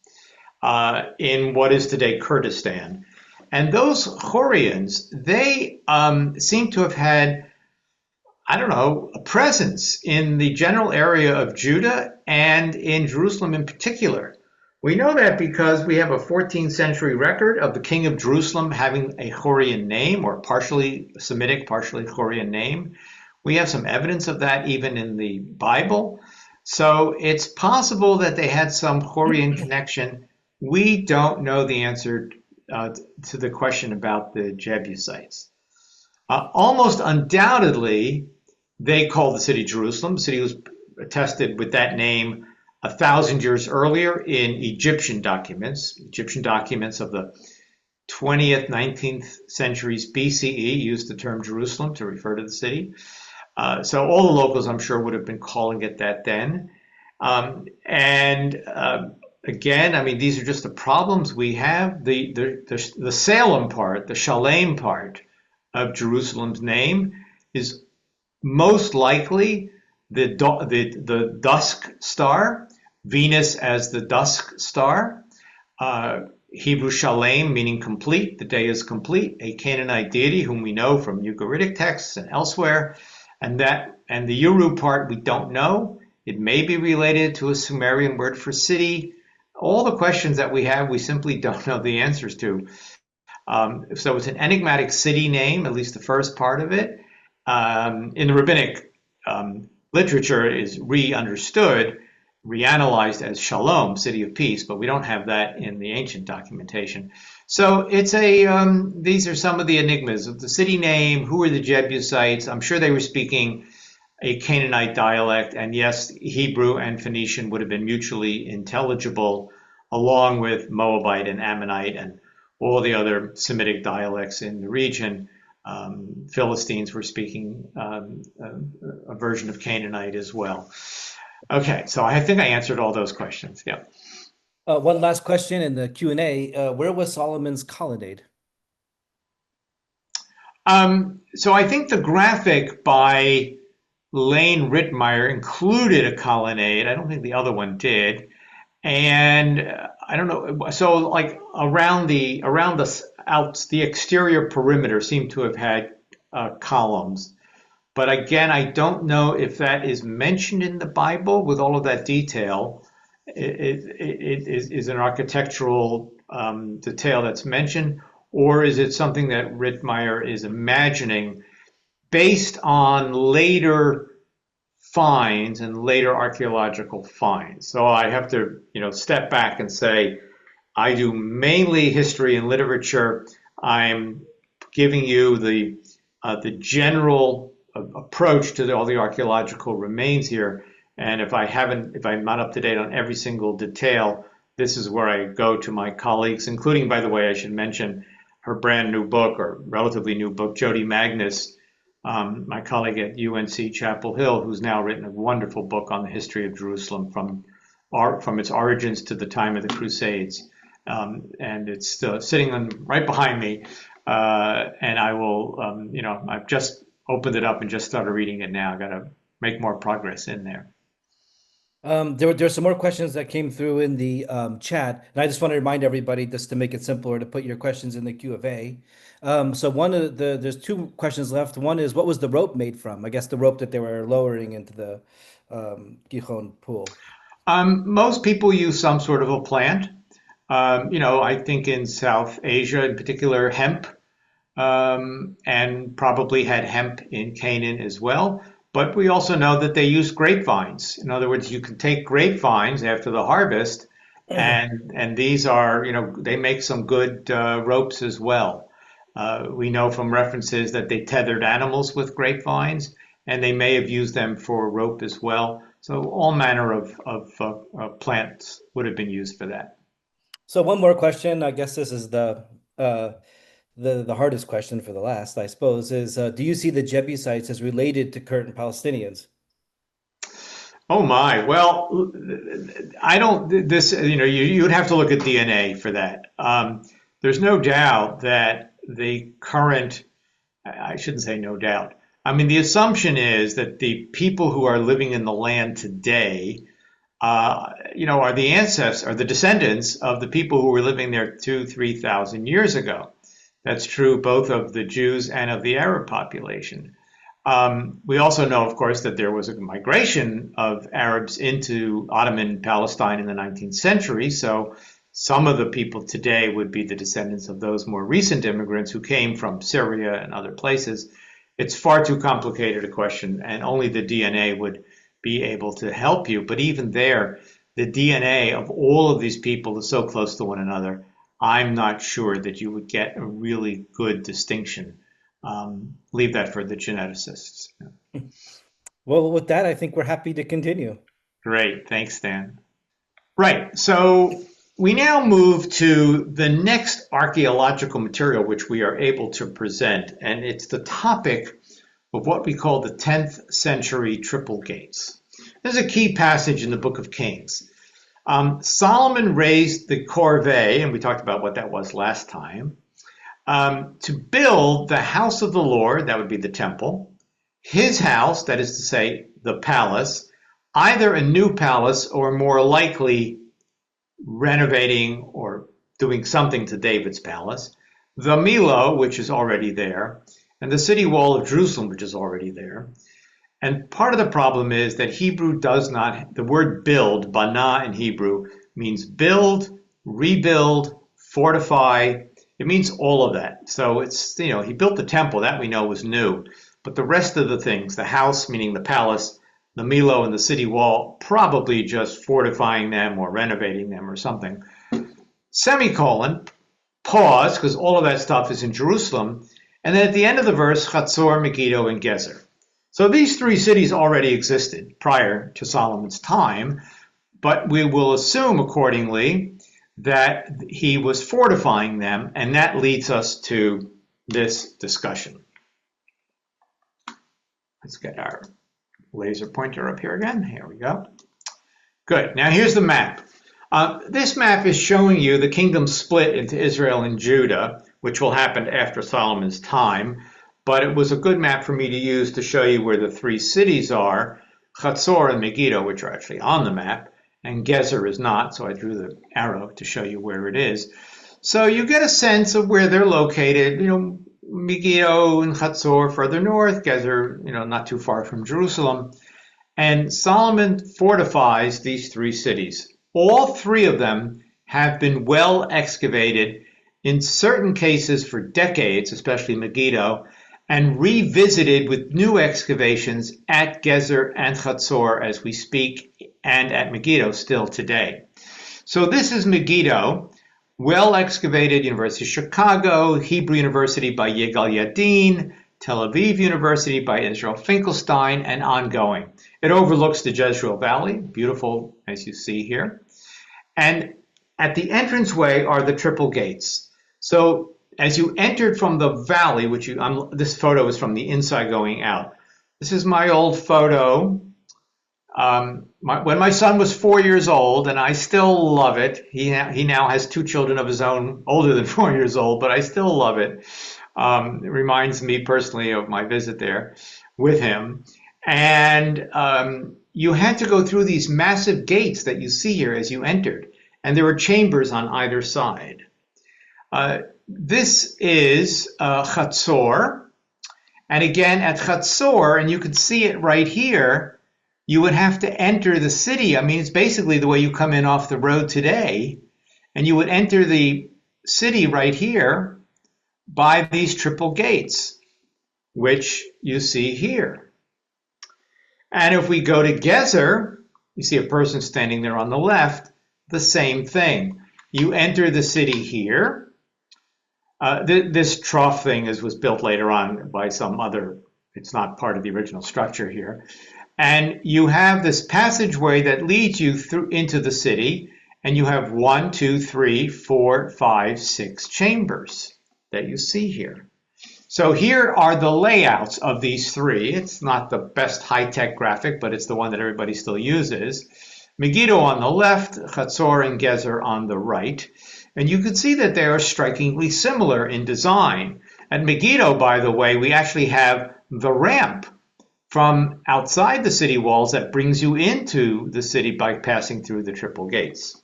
in what is today Kurdistan. And those Hurrians, they seem to have had, I don't know, a presence in the general area of Judah and in Jerusalem in particular. We know that because we have a 14th century record of the king of Jerusalem having a Hurrian name, or partially Semitic, partially Hurrian name. We have some evidence of that even in the Bible. So it's possible that they had some Hurrian connection. We don't know the answer to the question about the Jebusites. Almost undoubtedly, they called the city Jerusalem. The city was attested with that name 1,000 years earlier in Egyptian documents of the 20th, 19th centuries B.C.E. used the term Jerusalem to refer to the city. So all the locals, I'm sure, would have been calling it that then. Again, I mean, these are just the problems we have. The Salem part, the Shalem part of Jerusalem's name is most likely the dusk star, Venus as the dusk star, Hebrew Shalem meaning complete, the day is complete, a Canaanite deity whom we know from Ugaritic texts and elsewhere, and the Uru part we don't know. It may be related to a Sumerian word for city. All the questions that we have, we simply don't know the answers to. So it's an enigmatic city name, at least the first part of it. In the rabbinic literature is re-understood, reanalyzed as Shalom, city of peace, but we don't have that in the ancient documentation. So it's these are some of the enigmas of the city name. Who are the Jebusites? I'm sure they were speaking a Canaanite dialect, and yes, Hebrew and Phoenician would have been mutually intelligible, along with Moabite and Ammonite and all the other Semitic dialects in the region. Philistines were speaking a version of Canaanite as well. Okay, so I think I answered all those questions. Yeah. One last question in the Q&A. Where was Solomon's colonnade? So I think the graphic by Lane Rittmeyer included a colonnade. I don't think the other one did. And I don't know. So like the exterior perimeter seemed to have had columns. But again, I don't know if that is mentioned in the Bible with all of that detail. It is an architectural detail that's mentioned, or is it something that Rittmeyer is imagining based on later finds and later archaeological finds? So I have to, step back and say, I do mainly history and literature. I'm giving you the general approach to all the archaeological remains here. And if I'm not up to date on every single detail, this is where I go to my colleagues, including, by the way, I should mention her brand new book, or relatively new book, Jody Magnus, my colleague at UNC Chapel Hill, who's now written a wonderful book on the history of Jerusalem from its origins to the time of the Crusades. And it's sitting right behind me. And I will, I've just opened it up and just started reading it now. I got to make more progress in there. There were some more questions that came through in the chat, and I just want to remind everybody, just to make it simpler, to put your questions in the Q of A. So there's two questions left. One is, what was the rope made from? I guess the rope that they were lowering into the Gihon pool. Most people use some sort of a plant. I think in South Asia, in particular, hemp, and probably had hemp in Canaan as well. But we also know that they use grapevines. In other words, you can take grapevines after the harvest, and these are, they make some good ropes as well. We know from references that they tethered animals with grapevines, and they may have used them for rope as well. So all manner of plants would have been used for that. So one more question. I guess this is the hardest question for the last, I suppose, is do you see the Jebusites as related to current Palestinians? Oh my. Well, I don't, you'd have to look at DNA for that. There's no doubt that the current, I shouldn't say no doubt. I mean, the assumption is that the people who are living in the land today, are the ancestors, are the descendants of the people who were living there 2,000-3,000 years ago. That's true both of the Jews and of the Arab population. We also know, of course, that there was a migration of Arabs into Ottoman Palestine in the 19th century. So some of the people today would be the descendants of those more recent immigrants who came from Syria and other places. It's far too complicated a question, and only the DNA would be able to help you. But even there, the DNA of all of these people is so close to one another, I'm not sure that you would get a really good distinction. Leave that for the geneticists. Well, with that, I think we're happy to continue. Great. Thanks, Dan. Right. So we now move to the next archaeological material which we are able to present, and it's the topic of what we call the 10th century Triple Gates. There's a key passage in the Book of Kings. Solomon raised the corvée, and we talked about what that was last time, to build the house of the Lord, that would be the temple, his house, that is to say, the palace, either a new palace or more likely renovating or doing something to David's palace, the Milo, which is already there, and the city wall of Jerusalem, which is already there. And part of the problem is that Hebrew does not, the word build, bana in Hebrew, means build, rebuild, fortify. It means all of that. So it's, he built the temple, that we know was new. But the rest of the things, the house, meaning the palace, the Milo and the city wall, probably just fortifying them or renovating them or something. Semicolon, pause, because all of that stuff is in Jerusalem. And then at the end of the verse, Chatzor, Megiddo, and Gezer. So these three cities already existed prior to Solomon's time, but we will assume accordingly that he was fortifying them, and that leads us to this discussion. Let's get our laser pointer up here again. Here we go. Good. Now here's the map. This map is showing you the kingdom split into Israel and Judah, which will happen after Solomon's time. but it was a good map for me to use to show you where the three cities are, Chatzor and Megiddo, which are actually on the map, and Gezer is not, so I drew the arrow to show you where it is. So you get a sense of where they're located, Megiddo and Chatzor further north, Gezer, not too far from Jerusalem. And Solomon fortifies these three cities. All three of them have been well excavated, in certain cases for decades, especially Megiddo, and revisited with new excavations at Gezer and Chatzor as we speak, and at Megiddo still today. So this is Megiddo, well excavated, University of Chicago, Hebrew University by Yigal Yadin, Tel Aviv University by Israel Finkelstein, and ongoing. It overlooks the Jezreel Valley, beautiful as you see here. And at the entranceway are the triple gates. So as you entered from the valley, this photo is from the inside going out. This is my old photo when my son was 4 years old, and I still love it. He now has two children of his own, older than 4 years old, but I still love it. It reminds me personally of my visit there with him. And you had to go through these massive gates that you see here as you entered, and there were chambers on either side. This is Chatzor, and again at Chatzor, and you can see it right here, you would have to enter the city. I mean, it's basically the way you come in off the road today, and you would enter the city right here by these triple gates, which you see here. And if we go to Gezer, you see a person standing there on the left, the same thing. You enter the city here. This trough thing was built later on by some other, it's not part of the original structure here. And you have this passageway that leads you through into the city, and you have 1, 2, 3, 4, 5, 6 chambers that you see here. So here are the layouts of these three. It's not the best high-tech graphic, but it's the one that everybody still uses. Megiddo on the left, Chatzor and Gezer on the right. And you can see that they are strikingly similar in design. At Megiddo, by the way, we actually have the ramp from outside the city walls that brings you into the city by passing through the triple gates.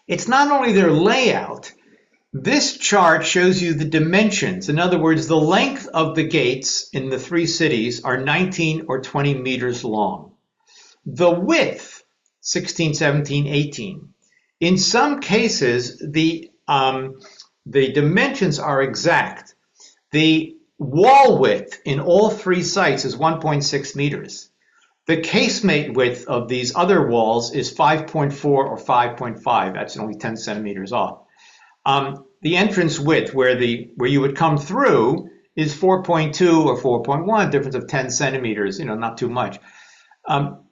It's not only their layout. This chart shows you the dimensions. In other words, the length of the gates in the three cities are 19 or 20 meters long. The width, 16, 17, 18. In some cases, the dimensions are exact. The wall width in all three sites is 1.6 meters. The casemate width of these other walls is 5.4 or 5.5. That's only 10 centimeters off. The entrance width where you would come through is 4.2 or 4.1, difference of 10 centimeters, not too much.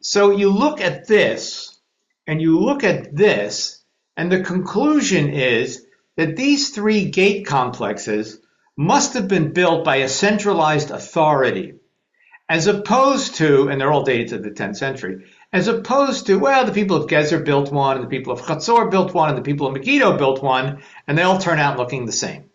So you look at this and you look at this, and the conclusion is that these three gate complexes must have been built by a centralized authority, as opposed to, and they're all dated to the 10th century, as opposed to, well, the people of Gezer built one, and the people of Chatzor built one, and the people of Megiddo built one, and they all turn out looking the same.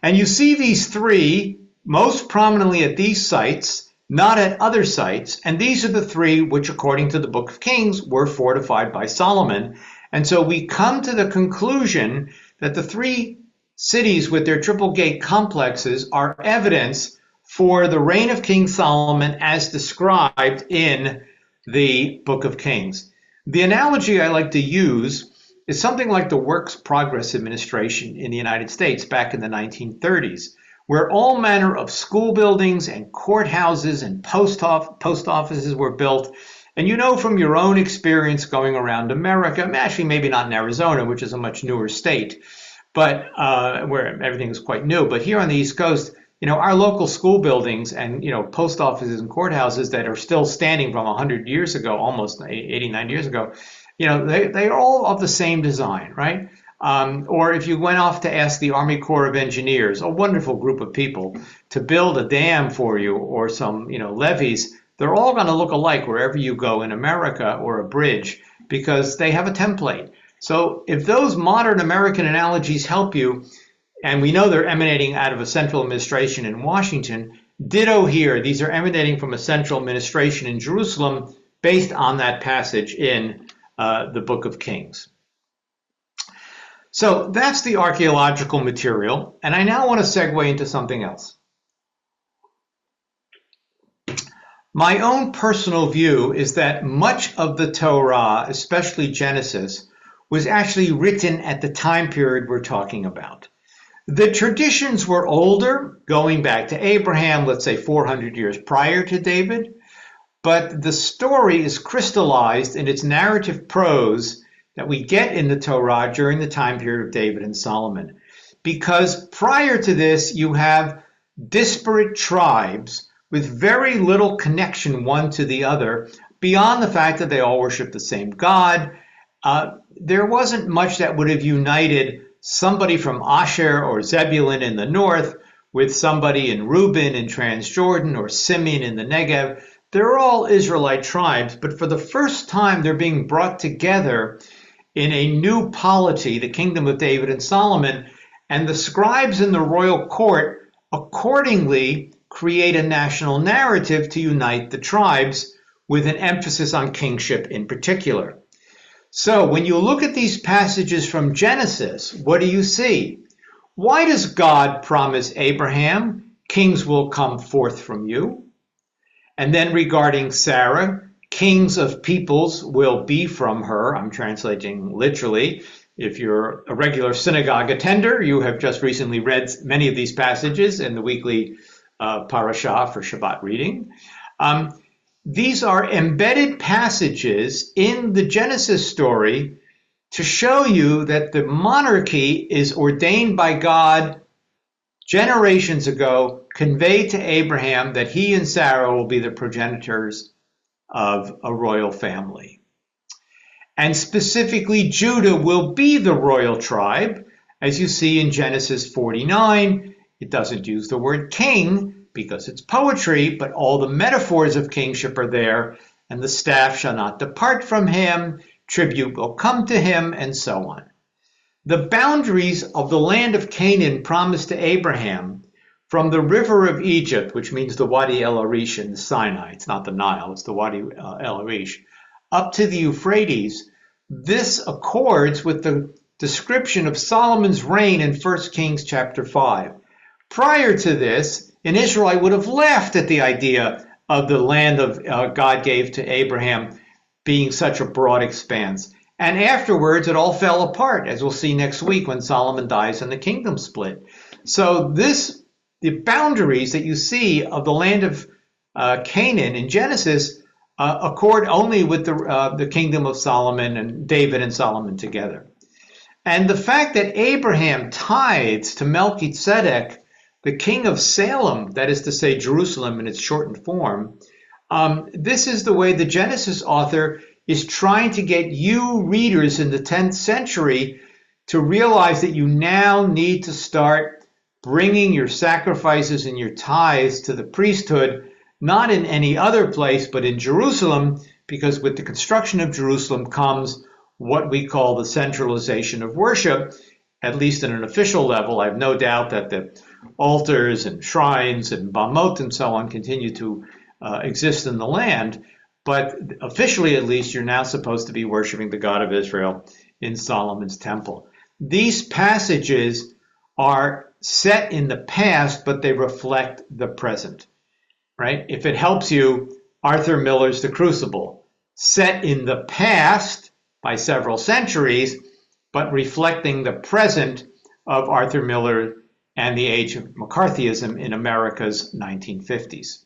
And you see these three most prominently at these sites, not at other sites, and these are the three which, according to the Book of Kings, were fortified by Solomon. And so we come to the conclusion that the three cities with their triple gate complexes are evidence for the reign of King Solomon as described in the Book of Kings. The analogy I like to use is something like the Works Progress Administration in the United States back in the 1930s, where all manner of school buildings and courthouses and post offices were built. And you know from your own experience going around America, actually maybe not in Arizona, which is a much newer state, but where everything is quite new. But here on the East Coast, our local school buildings and, post offices and courthouses that are still standing from 100 years ago, almost 89 years ago, they are all of the same design, right? Or if you went off to ask the Army Corps of Engineers, a wonderful group of people, to build a dam for you or some, levees, they're all going to look alike wherever you go in America, or a bridge, because they have a template. So if those modern American analogies help you, And we know they're emanating out of a central administration in Washington. Ditto here. These are emanating from a central administration in Jerusalem based on that passage in the Book of Kings. So that's the archaeological material. And I now want to segue into something else. My own personal view is that much of the Torah, especially Genesis, was actually written at the time period we're talking about. The traditions were older, going back to Abraham, let's say 400 years prior to David, but the story is crystallized in its narrative prose that we get in the Torah during the time period of David and Solomon. Because prior to this, you have disparate tribes with very little connection one to the other, beyond the fact that they all worship the same God. There wasn't much that would have united somebody from Asher or Zebulun in the north with somebody in Reuben in Transjordan or Simeon in the Negev. They're all Israelite tribes, but for the first time they're being brought together in a new polity, the kingdom of David and Solomon, and the scribes in the royal court accordingly create a national narrative to unite the tribes with an emphasis on kingship in particular. So when you look at these passages from Genesis, what do you see? Why does God promise Abraham, kings will come forth from you? And then regarding Sarah, kings of peoples will be from her. I'm translating literally. If you're a regular synagogue attender, you have just recently read many of these passages in the weekly parashah for Shabbat reading. These are embedded passages in the Genesis story to show you that the monarchy is ordained by God generations ago, conveyed to Abraham that he and Sarah will be the progenitors of a royal family. And specifically, Judah will be the royal tribe. As you see in Genesis 49, it doesn't use the word king because it's poetry, but all the metaphors of kingship are there, and the staff shall not depart from him, tribute will come to him, and so on. The boundaries of the land of Canaan promised to Abraham from the river of Egypt, which means the Wadi El Arish in Sinai, it's not the Nile, it's the Wadi El Arish, up to the Euphrates, this accords with the description of Solomon's reign in 1 Kings chapter 5. Prior to this, an Israelite would have laughed at the idea of the land of God gave to Abraham being such a broad expanse. And afterwards, it all fell apart, as we'll see next week when Solomon dies and the kingdom split. So the boundaries that you see of the land of Canaan in Genesis accord only with the kingdom of Solomon and David and Solomon together. And the fact that Abraham tithes to Melchizedek, the king of Salem, that is to say Jerusalem in its shortened form, this is the way the Genesis author is trying to get you readers in the 10th century to realize that you now need to start bringing your sacrifices and your tithes to the priesthood, not in any other place, but in Jerusalem, because with the construction of Jerusalem comes what we call the centralization of worship, at least at an official level. I have no doubt that the altars and shrines and bamot and so on continue to exist in the land, but officially at least you're now supposed to be worshiping the God of Israel in Solomon's temple. These passages are set in the past, but they reflect the present, right? If it helps you, Arthur Miller's The Crucible, set in the past by several centuries, but reflecting the present of Arthur Miller and the age of McCarthyism in America's 1950s.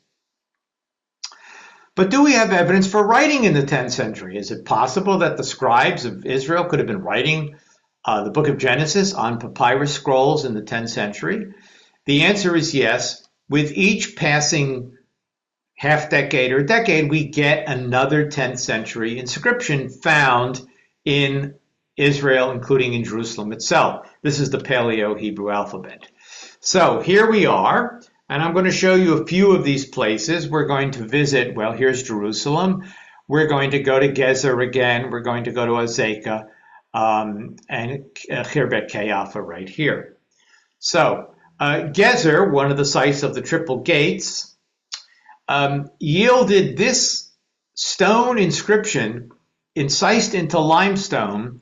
But do we have evidence for writing in the 10th century? Is it possible that the scribes of Israel could have been writing the book of Genesis on papyrus scrolls in the 10th century? The answer is yes. With each passing half decade or decade, we get another 10th century inscription found in Israel, including in Jerusalem itself. This is the Paleo-Hebrew alphabet. So here we are, and I'm going to show you a few of these places. We're going to visit, well, here's Jerusalem. We're going to go to Gezer again. We're going to go to Azekah and Khirbet Qeiyafa right here. So, Gezer, one of the sites of the Triple Gates, yielded this stone inscription incised into limestone.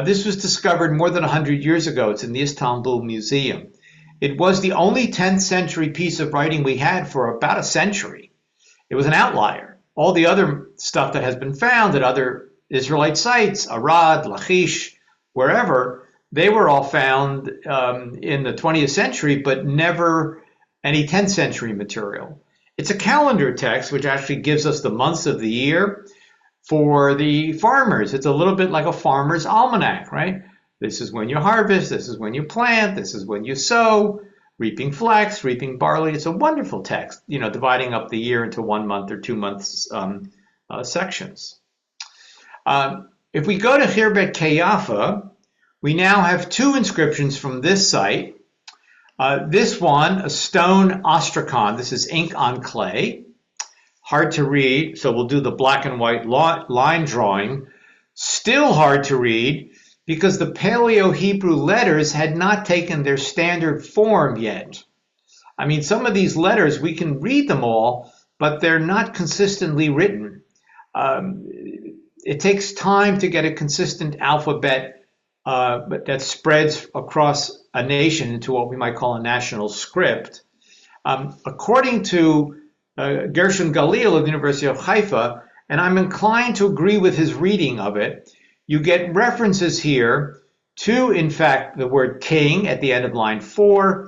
This was discovered more than 100 years ago. It's in the Istanbul Museum. It was the only 10th century piece of writing we had for about a century. It was an outlier. All the other stuff that has been found at other Israelite sites, Arad, Lachish, wherever, they were all found in the 20th century, but never any 10th century material. It's a calendar text, which actually gives us the months of the year for the farmers. It's a little bit like a farmer's almanac, right? This is when you harvest, this is when you plant, this is when you sow, reaping flax, reaping barley. It's a wonderful text, dividing up the year into 1 month or 2 months sections. If we go to Khirbet Kayafa, we now have 2 inscriptions from this site. This one, a stone ostrakon. This is ink on clay. Hard to read, so we'll do the black and white line drawing. Still hard to read because the Paleo-Hebrew letters had not taken their standard form yet. I mean, some of these letters, we can read them all, but they're not consistently written. It takes time to get a consistent alphabet that spreads across a nation into what we might call a national script. According to Gershon Galil of the University of Haifa, and I'm inclined to agree with his reading of it, you get references here to, in fact, the word king at the end of line 4,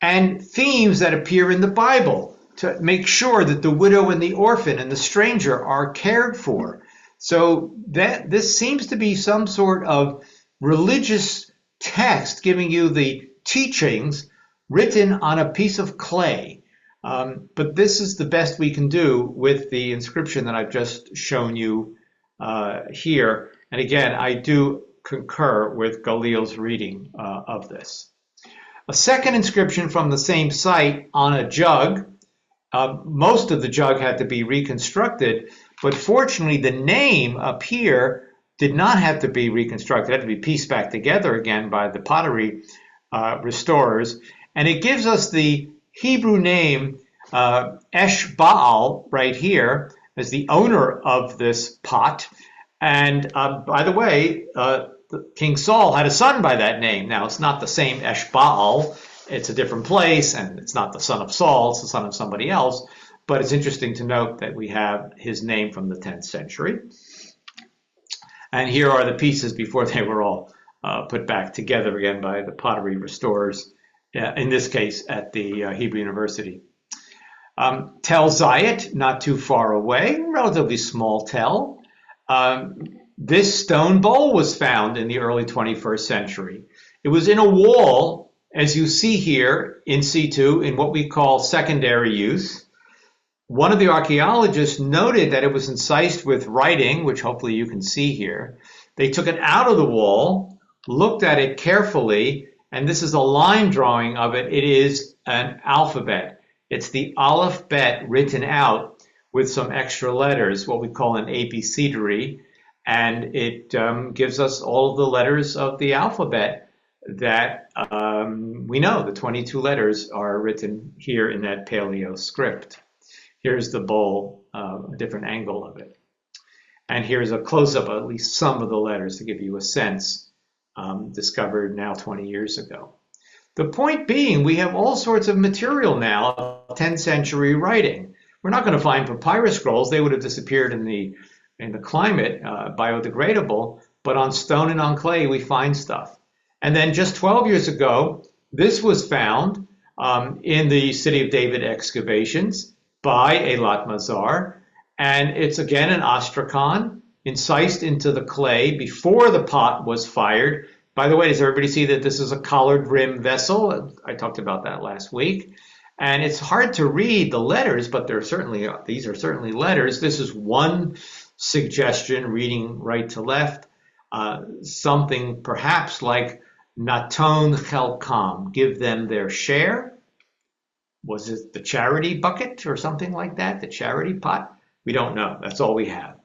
and themes that appear in the Bible to make sure that the widow and the orphan and the stranger are cared for. So this seems to be some sort of religious text giving you the teachings written on a piece of clay. But this is the best we can do with the inscription that I've just shown you here. And again, I do concur with Galil's reading of this. A second inscription from the same site on a jug. Most of the jug had to be reconstructed, but fortunately the name up here did not have to be reconstructed. It had to be pieced back together again by the pottery restorers. And it gives us the Hebrew name Esh-Baal right here as the owner of this pot. And by the way, King Saul had a son by that name. Now, it's not the same Esh-Baal. It's a different place, and it's not the son of Saul. It's the son of somebody else. But it's interesting to note that we have his name from the 10th century. And here are the pieces before they were all put back together again by the pottery restorers, in this case at the Hebrew University. Tel Zayit, not too far away, relatively small tel. This stone bowl was found in the early 21st century. It was in a wall, as you see here, in situ, in what we call secondary use. One of the archaeologists noted that it was incised with writing, which hopefully you can see here. They took it out of the wall, looked at it carefully, and this is a line drawing of it. It is an alphabet. It's the Aleph Bet written out with some extra letters, what we call an abecedary, and it gives us all of the letters of the alphabet that we know. The 22 letters are written here in that Paleo script. Here's the bowl, a different angle of it. And here's a close-up of at least some of the letters to give you a sense, discovered now 20 years ago. The point being, we have all sorts of material now of 10th century writing. We're not going to find papyrus scrolls. They would have disappeared in the climate, biodegradable, but on stone and on clay, we find stuff. And then just 12 years ago, this was found in the City of David excavations by Eilat Mazar. And it's again an ostrakon incised into the clay before the pot was fired. By the way, does everybody see that this is a collared rim vessel? I talked about that last week. And it's hard to read the letters, but these are certainly letters. This is one suggestion, reading right to left, something perhaps like Naton Chelkam, give them their share. Was it the charity bucket or something like that, the charity pot? We don't know. That's all we have.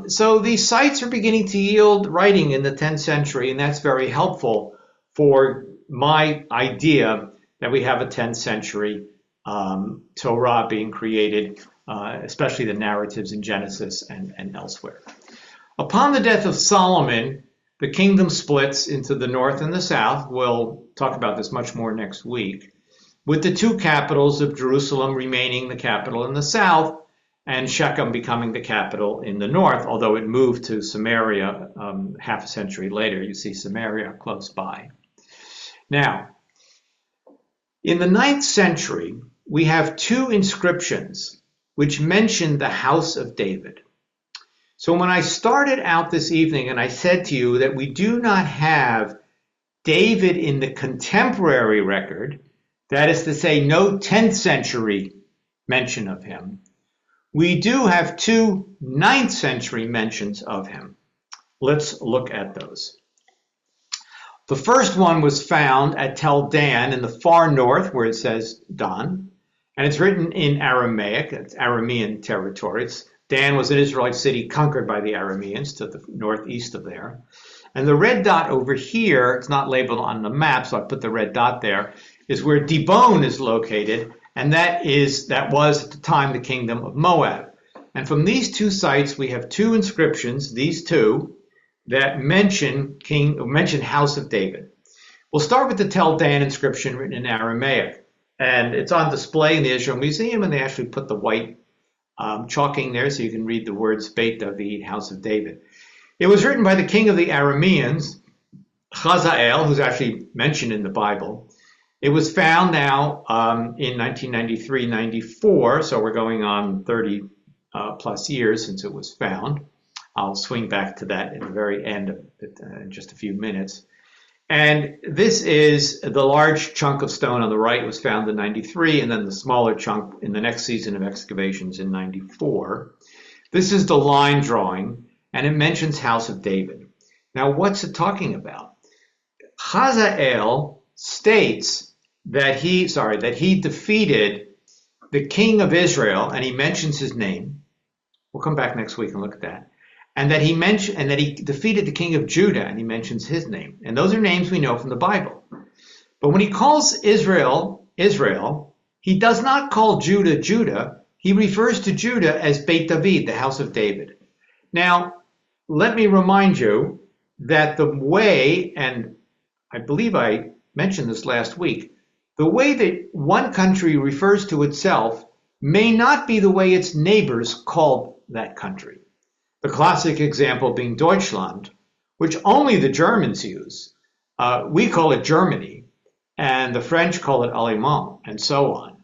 So these sites are beginning to yield writing in the 10th century, and that's very helpful for my idea that we have a 10th century Torah being created, especially the narratives in Genesis and elsewhere. Upon the death of Solomon, the kingdom splits into the north and the south. We'll talk about this much more next week, with the two capitals of Jerusalem remaining the capital in the south and Shechem becoming the capital in the north, although it moved to Samaria half a century later. You see Samaria close by. Now, in the 9th century, we have two inscriptions which mention the house of David. So when I started out this evening and I said to you that we do not have David in the contemporary record, that is to say, no 10th century mention of him, we do have two 9th century mentions of him. Let's look at those. The first one was found at Tel Dan in the far north, where it says Dan, and it's written in Aramaic. It's Aramean territory. Dan was an Israelite city conquered by the Arameans to the northeast of there. And the red dot over here, it's not labeled on the map, so I put the red dot there, is where Dibon is located, and that was at the time the kingdom of Moab. And from these two sites, we have two inscriptions, these two, that mention House of David. We'll start with the Tel Dan inscription written in Aramaic, and it's on display in the Israel Museum, and they actually put the white chalking there so you can read the words Beit David, House of David. It was written by the king of the Arameans, Hazael, who's actually mentioned in the Bible. It was found now in 1993-94, so we're going on 30 plus years since it was found. I'll swing back to that at the very end of it, in just a few minutes. And this is the large chunk of stone on the right was found in 93, and then the smaller chunk in the next season of excavations in 94. This is the line drawing, and it mentions House of David. Now, what's it talking about? Hazael states that he defeated the king of Israel, and he mentions his name. We'll come back next week and look at that. And that he defeated the king of Judah, and he mentions his name. And those are names we know from the Bible. But when he calls Israel, Israel, he does not call Judah, Judah. He refers to Judah as Beit David, the house of David. Now, let me remind you that the way, and I believe I mentioned this last week, the way that one country refers to itself may not be the way its neighbors called that country. The classic example being Deutschland, which only the Germans use. We call it Germany, and the French call it Allemand, and so on,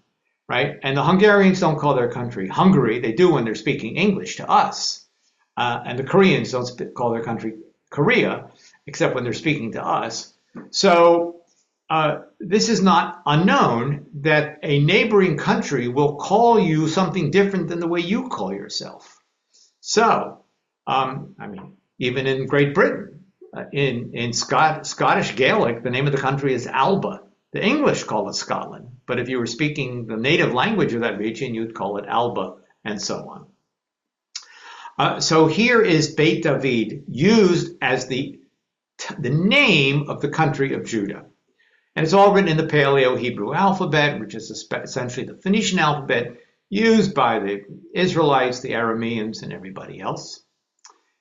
right? And the Hungarians don't call their country Hungary. They do when they're speaking English to us. And the Koreans don't call their country Korea, except when they're speaking to us. So this is not unknown that a neighboring country will call you something different than the way you call yourself. So, even in Great Britain, in Scottish Gaelic, the name of the country is Alba. The English call it Scotland, but if you were speaking the native language of that region, you'd call it Alba, and so on. So here is Beit David used as the name of the country of Judah. And it's all written in the Paleo-Hebrew alphabet, which is essentially the Phoenician alphabet used by the Israelites, the Arameans, and everybody else.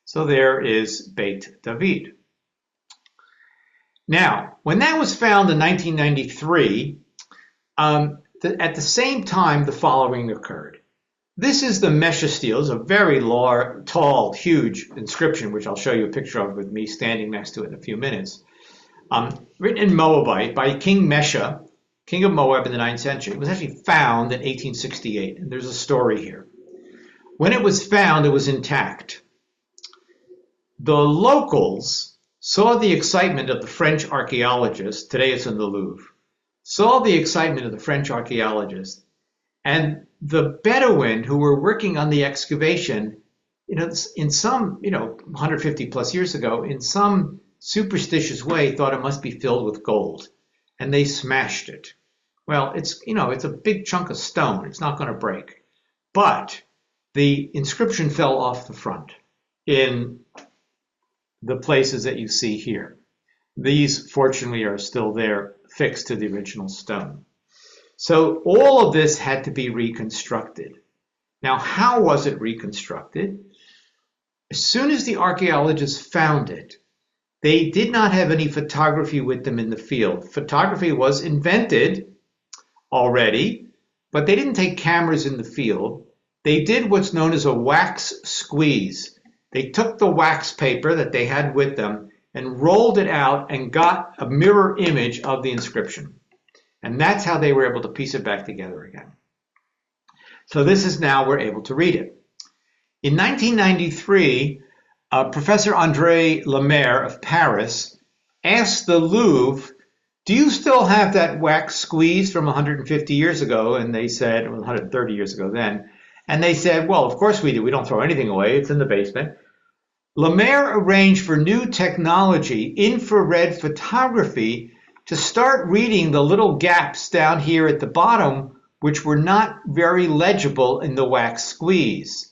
So there is Beit David. Now, when that was found in 1993, at the same time, the following occurred. This is the Mesha stele. It's a very large, tall, huge inscription, which I'll show you a picture of with me standing next to it in a few minutes. Written in Moabite by King Mesha, king of Moab in the 9th century. It was actually found in 1868, and there's a story here. When it was found, it was intact. The locals saw the excitement of the French archaeologists, today it's in the Louvre, saw the excitement of the French archaeologists, and the Bedouin who were working on the excavation, in some, 150 plus years ago, in some superstitious way, thought it must be filled with gold, and they smashed it. Well, it's a big chunk of stone. It's not going to break. But the inscription fell off the front in the places that you see here. These, fortunately, are still there, fixed to the original stone. So all of this had to be reconstructed. Now, how was it reconstructed? As soon as the archaeologists found it, they did not have any photography with them in the field. Photography was invented already, but they didn't take cameras in the field. They did what's known as a wax squeeze. They took the wax paper that they had with them and rolled it out and got a mirror image of the inscription. And that's how they were able to piece it back together again. So this is now we're able to read it. In 1993, Professor André Lemaire of Paris asked the Louvre, do you still have that wax squeeze from 150 years ago? And they said, well, 130 years ago then. And they said, well, of course we do. We don't throw anything away. It's in the basement. Lemaire arranged for new technology, infrared photography, to start reading the little gaps down here at the bottom, which were not very legible in the wax squeeze.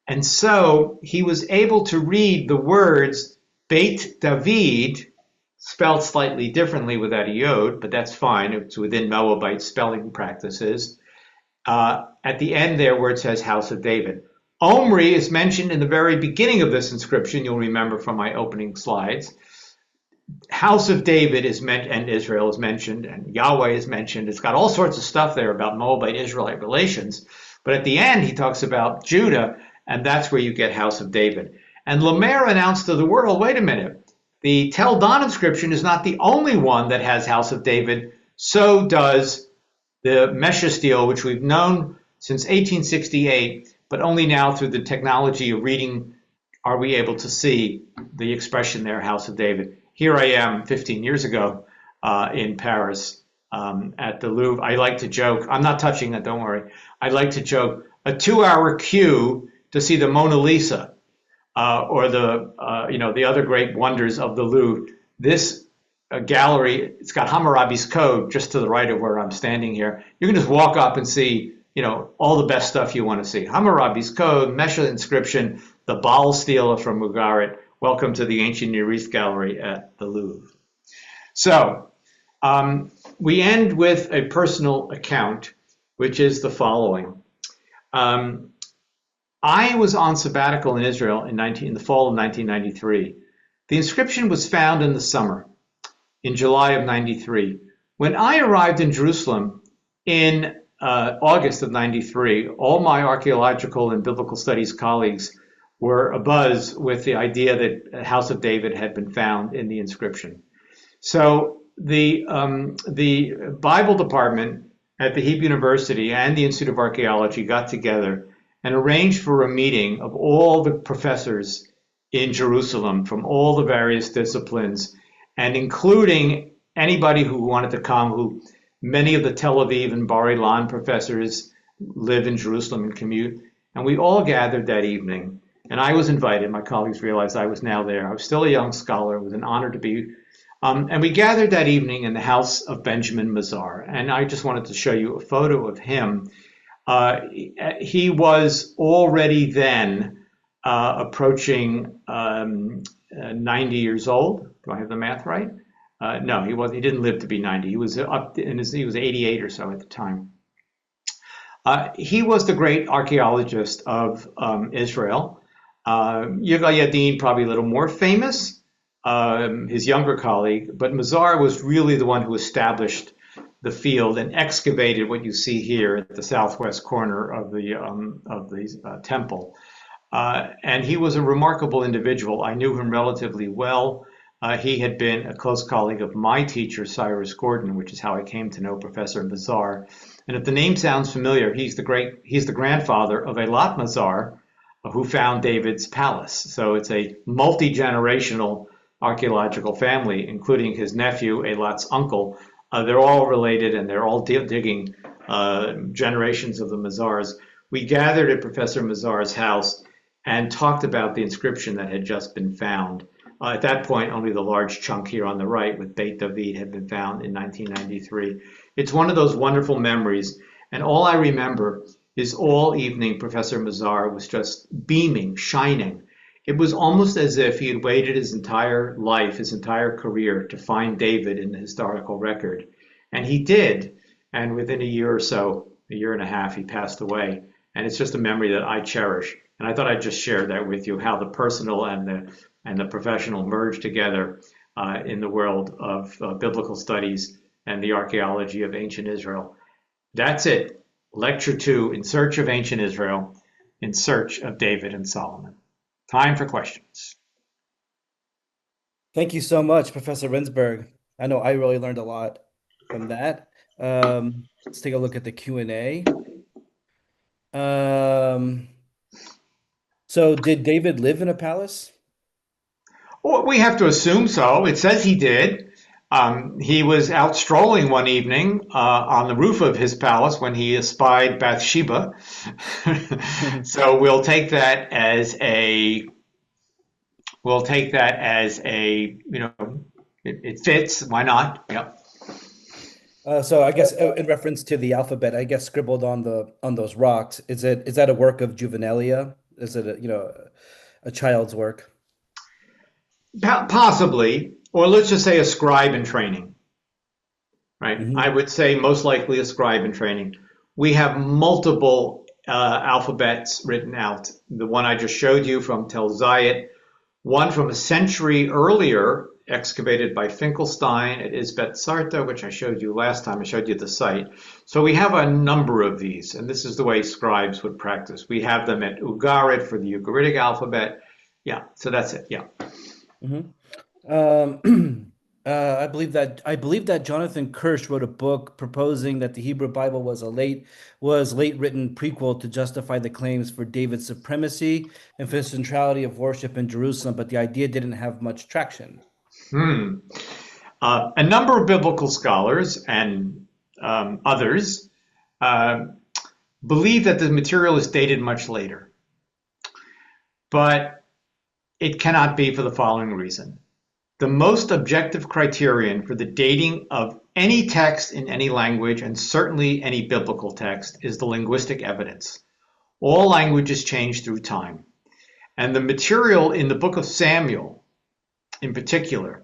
And so he was able to read the words Beit David, spelled slightly differently without a yod, but that's fine. It's within Moabite spelling practices. At the end there where it says House of David. Omri is mentioned in the very beginning of this inscription, you'll remember from my opening slides. House of David is meant, and Israel is mentioned, and Yahweh is mentioned. It's got all sorts of stuff there about Moabite-Israelite relations. But at the end, he talks about Judah, and that's where you get House of David. And Lemaire announced to the world, wait a minute, the Tel Dan inscription is not the only one that has House of David. So does the Mesha stele, which we've known since 1868, but only now through the technology of reading are we able to see the expression there, House of David. Here I am 15 years ago in Paris at the Louvre. I like to joke, I'm not touching that, don't worry. I like to joke, a 2-hour queue to see the Mona Lisa or the other great wonders of the Louvre. This gallery, it's got Hammurabi's Code just to the right of where I'm standing here. You can just walk up and see, all the best stuff you want to see. Hammurabi's Code, Mesha inscription, the Baal stele from Ugarit. Welcome to the Ancient Near East Gallery at the Louvre. So we end with a personal account, which is the following. I was on sabbatical in Israel in the fall of 1993. The inscription was found in the summer, in July of 93. When I arrived in Jerusalem in August of 93, all my archaeological and biblical studies colleagues were abuzz with the idea that House of David had been found in the inscription. So the Bible department at the Hebrew University and the Institute of Archaeology got together and arranged for a meeting of all the professors in Jerusalem from all the various disciplines, and including anybody who wanted to come, who many of the Tel Aviv and Bar Ilan professors live in Jerusalem and commute. And we all gathered that evening. And I was invited. My colleagues realized I was now there. I was still a young scholar. It was an honor to be. And we gathered that evening in the house of Benjamin Mazar. And I just wanted to show you a photo of him. He was already then approaching 90 years old. Do I have the math right? No, he was. He didn't live to be 90. He was he was 88 or so at the time. He was the great archaeologist of Israel. Yigal Yadin, probably a little more famous, his younger colleague, but Mazar was really the one who established the field and excavated what you see here at the southwest corner of the temple. And he was a remarkable individual. I knew him relatively well. He had been a close colleague of my teacher, Cyrus Gordon, which is how I came to know Professor Mazar. And if the name sounds familiar, he's the grandfather of Eilat Mazar, who found David's palace. So it's a multi-generational archaeological family, including his nephew, Eilat's uncle. They're all related, and they're all digging generations of the Mazars. We gathered at Professor Mazar's house and talked about the inscription that had just been found. At that point, only the large chunk here on the right with Beit David had been found in 1993. It's one of those wonderful memories, and all I remember is all evening Professor Mazar was just beaming, shining. It was almost as if he had waited his entire life, his entire career, to find David in the historical record. And he did. And within a year or so, a year and a half, he passed away. And it's just a memory that I cherish. And I thought I'd just share that with you, how the personal and the professional merge together in the world of biblical studies and the archaeology of ancient Israel. That's it. Lecture 2, In Search of Ancient Israel, in search of David and Solomon. Time for questions. Thank you so much, Professor Rendsburg. I know I really learned a lot from that. Let's take a look at the Q&A. Um, so did David live in a palace? Well, we have to assume so. It says he did. He was out strolling one evening on the roof of his palace when he espied Bathsheba. So it fits. Why not? Yep. So I guess in reference to the alphabet, I guess scribbled on those rocks, is that a work of juvenilia? Is it a child's work? Possibly, or let's just say a scribe in training, right? I Hmm. would say most likely a scribe in training. We have multiple alphabets written out. The one I just showed you from Tel Zayit, one from a century earlier, excavated by Finkelstein at Isbet Sarta, which I showed you last time. I showed you the site. So we have a number of these, and this is the way scribes would practice. We have them at Ugarit for the Ugaritic alphabet. Yeah, so that's it. Yeah. Hmm. I believe that Jonathan Kirsch wrote a book proposing that the Hebrew Bible was late written prequel to justify the claims for David's supremacy and for the centrality of worship in Jerusalem, but the idea didn't have much traction. Hmm. A number of biblical scholars and others uh, believe that the material is dated much later, but it cannot be for the following reason. The most objective criterion for the dating of any text in any language, and certainly any biblical text, is the linguistic evidence. All languages change through time. And the material in the book of Samuel, in particular,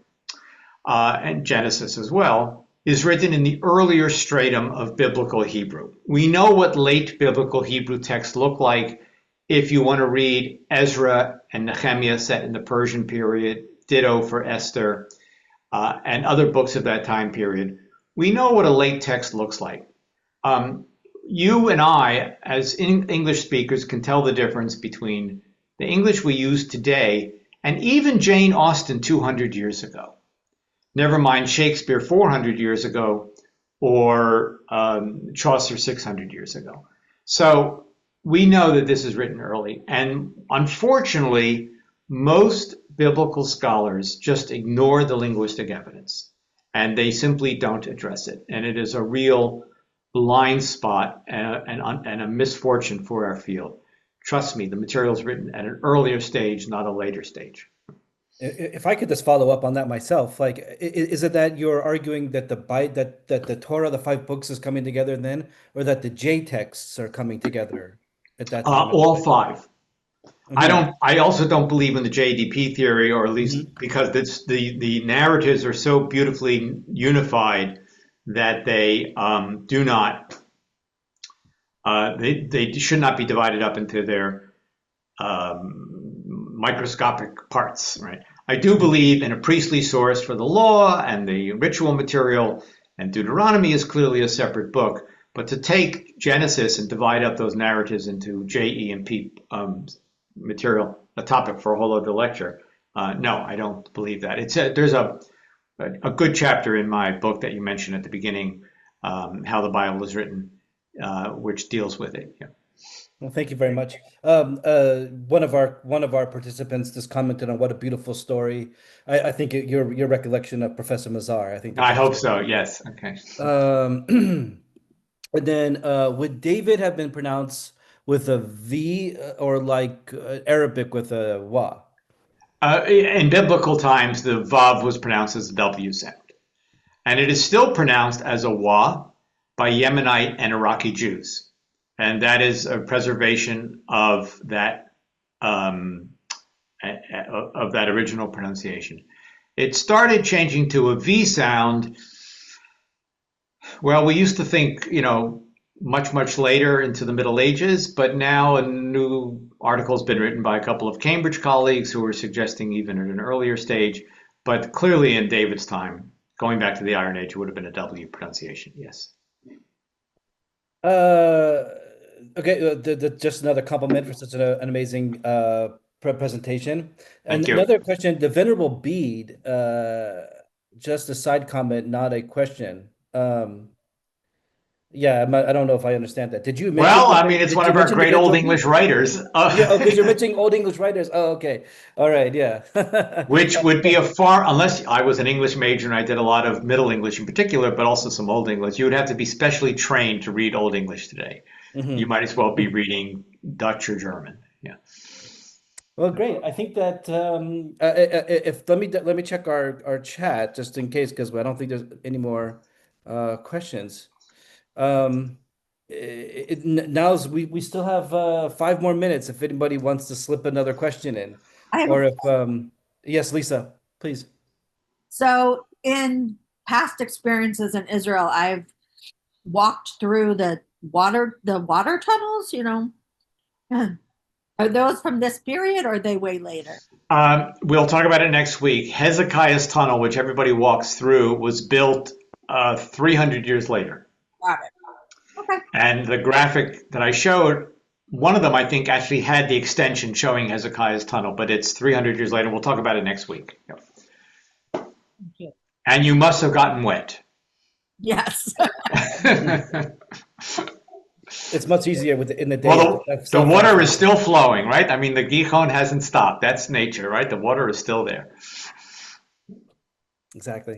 and Genesis as well, is written in the earlier stratum of biblical Hebrew. We know what late biblical Hebrew texts look like if you want to read Ezra and Nehemiah set in the Persian period, ditto for Esther, and other books of that time period. We know what a late text looks like. You and I, as English speakers, can tell the difference between the English we use today and even Jane Austen 200 years ago. Never mind Shakespeare 400 years ago or Chaucer 600 years ago. So we know that this is written early. And unfortunately, most biblical scholars just ignore the linguistic evidence and they simply don't address it. And it is a real blind spot and a misfortune for our field. Trust me, the material is written at an earlier stage, not a later stage. If I could just follow up on that myself, like, is it that you're arguing that that the Torah, the five books, is coming together then, or that the J texts are coming together at that time? All five. Hmm. I also don't believe in the JDP theory, or at least Hmm. because the narratives are so beautifully unified that they do not they should not be divided up into their microscopic parts, right? I do believe in a priestly source for the law and the ritual material, and Deuteronomy is clearly a separate book. But to take Genesis and divide up those narratives into J, E, and P material, a topic for a whole other lecture, no, I don't believe that. There's a good chapter in my book that you mentioned at the beginning, how the Bible is written, which deals with it. Yeah. Well, thank you very much. One of our participants just commented on what a beautiful story. I think your recollection of Professor Mazar. I think that I that's hope very so. beautiful. Yes. Okay. Um, and then would David have been pronounced with a V or like Arabic with a wa? In biblical times, the vav was pronounced as a W sound, and it is still pronounced as a wa by Yemenite and Iraqi Jews, and that is a preservation of that um, of that original pronunciation. It started changing to a V sound. Well, we used to think, much, much later into the Middle Ages, but now a new article's been written by a couple of Cambridge colleagues who are suggesting even at an earlier stage, but clearly in David's time, going back to the Iron Age, it would have been a W pronunciation, yes. Uh, okay, just another compliment for such an amazing presentation. And Thank you. another question, the Venerable Bede, just a side comment, not a question. Yeah, I don't know if I understand that. Did you mention Well, I mean, it's did one you of our mention the great Old Venerable Bede? English writers. Yeah, oh, because you're mentioning Old English writers. Oh, okay. All right, yeah. Which would be a far, unless I was an English major and I did a lot of Middle English in particular, but also some Old English, you would have to be specially trained to read Old English today. You Mhm. might as well be reading Dutch or German. Yeah. Well, great. I think that if let me check our chat just in case because I don't think there's any more questions. Um, now's we still have 5 more minutes if anybody wants to slip another question in, I have or a, if yes, Lisa, please. so in past experiences in Israel, I've walked through the water tunnels, Are those from this period or are they way later? We'll talk about it next week. Hezekiah's tunnel, which everybody walks through, was built 300 years later. Got it. Okay. And the graphic that I showed, one of them, I think, actually had the extension showing Hezekiah's tunnel, but it's 300 years later. We'll talk about it next week. Yep. Thank you. And you must have gotten wet. Yes. It's much easier in the day Well, with the the cell phone water is flashlight. still flowing, right? I mean, the Gihon hasn't stopped. That's nature, right? The water is still there. Exactly.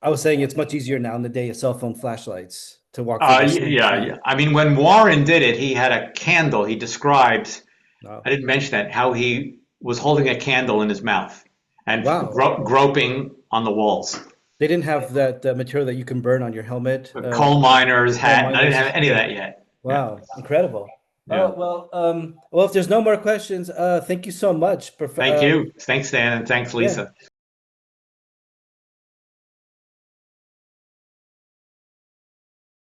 I was saying it's much easier now in the day of cell phone flashlights to walk through the same Yeah, yeah. speed. I mean, when Warren did it, he had a candle. He describes, I Wow. didn't mention that, how he was holding a candle in his mouth and Wow. groping on the walls. They didn't have that material that you can burn on your helmet. A coal miner's Coal hat, and I didn't have miners. any of Yeah. that yet. Yeah, Wow. Incredible. yeah. Oh, well, if there's no more questions, thank you so much. Thank you. Thanks, Dan, and thanks, Yeah. Lisa.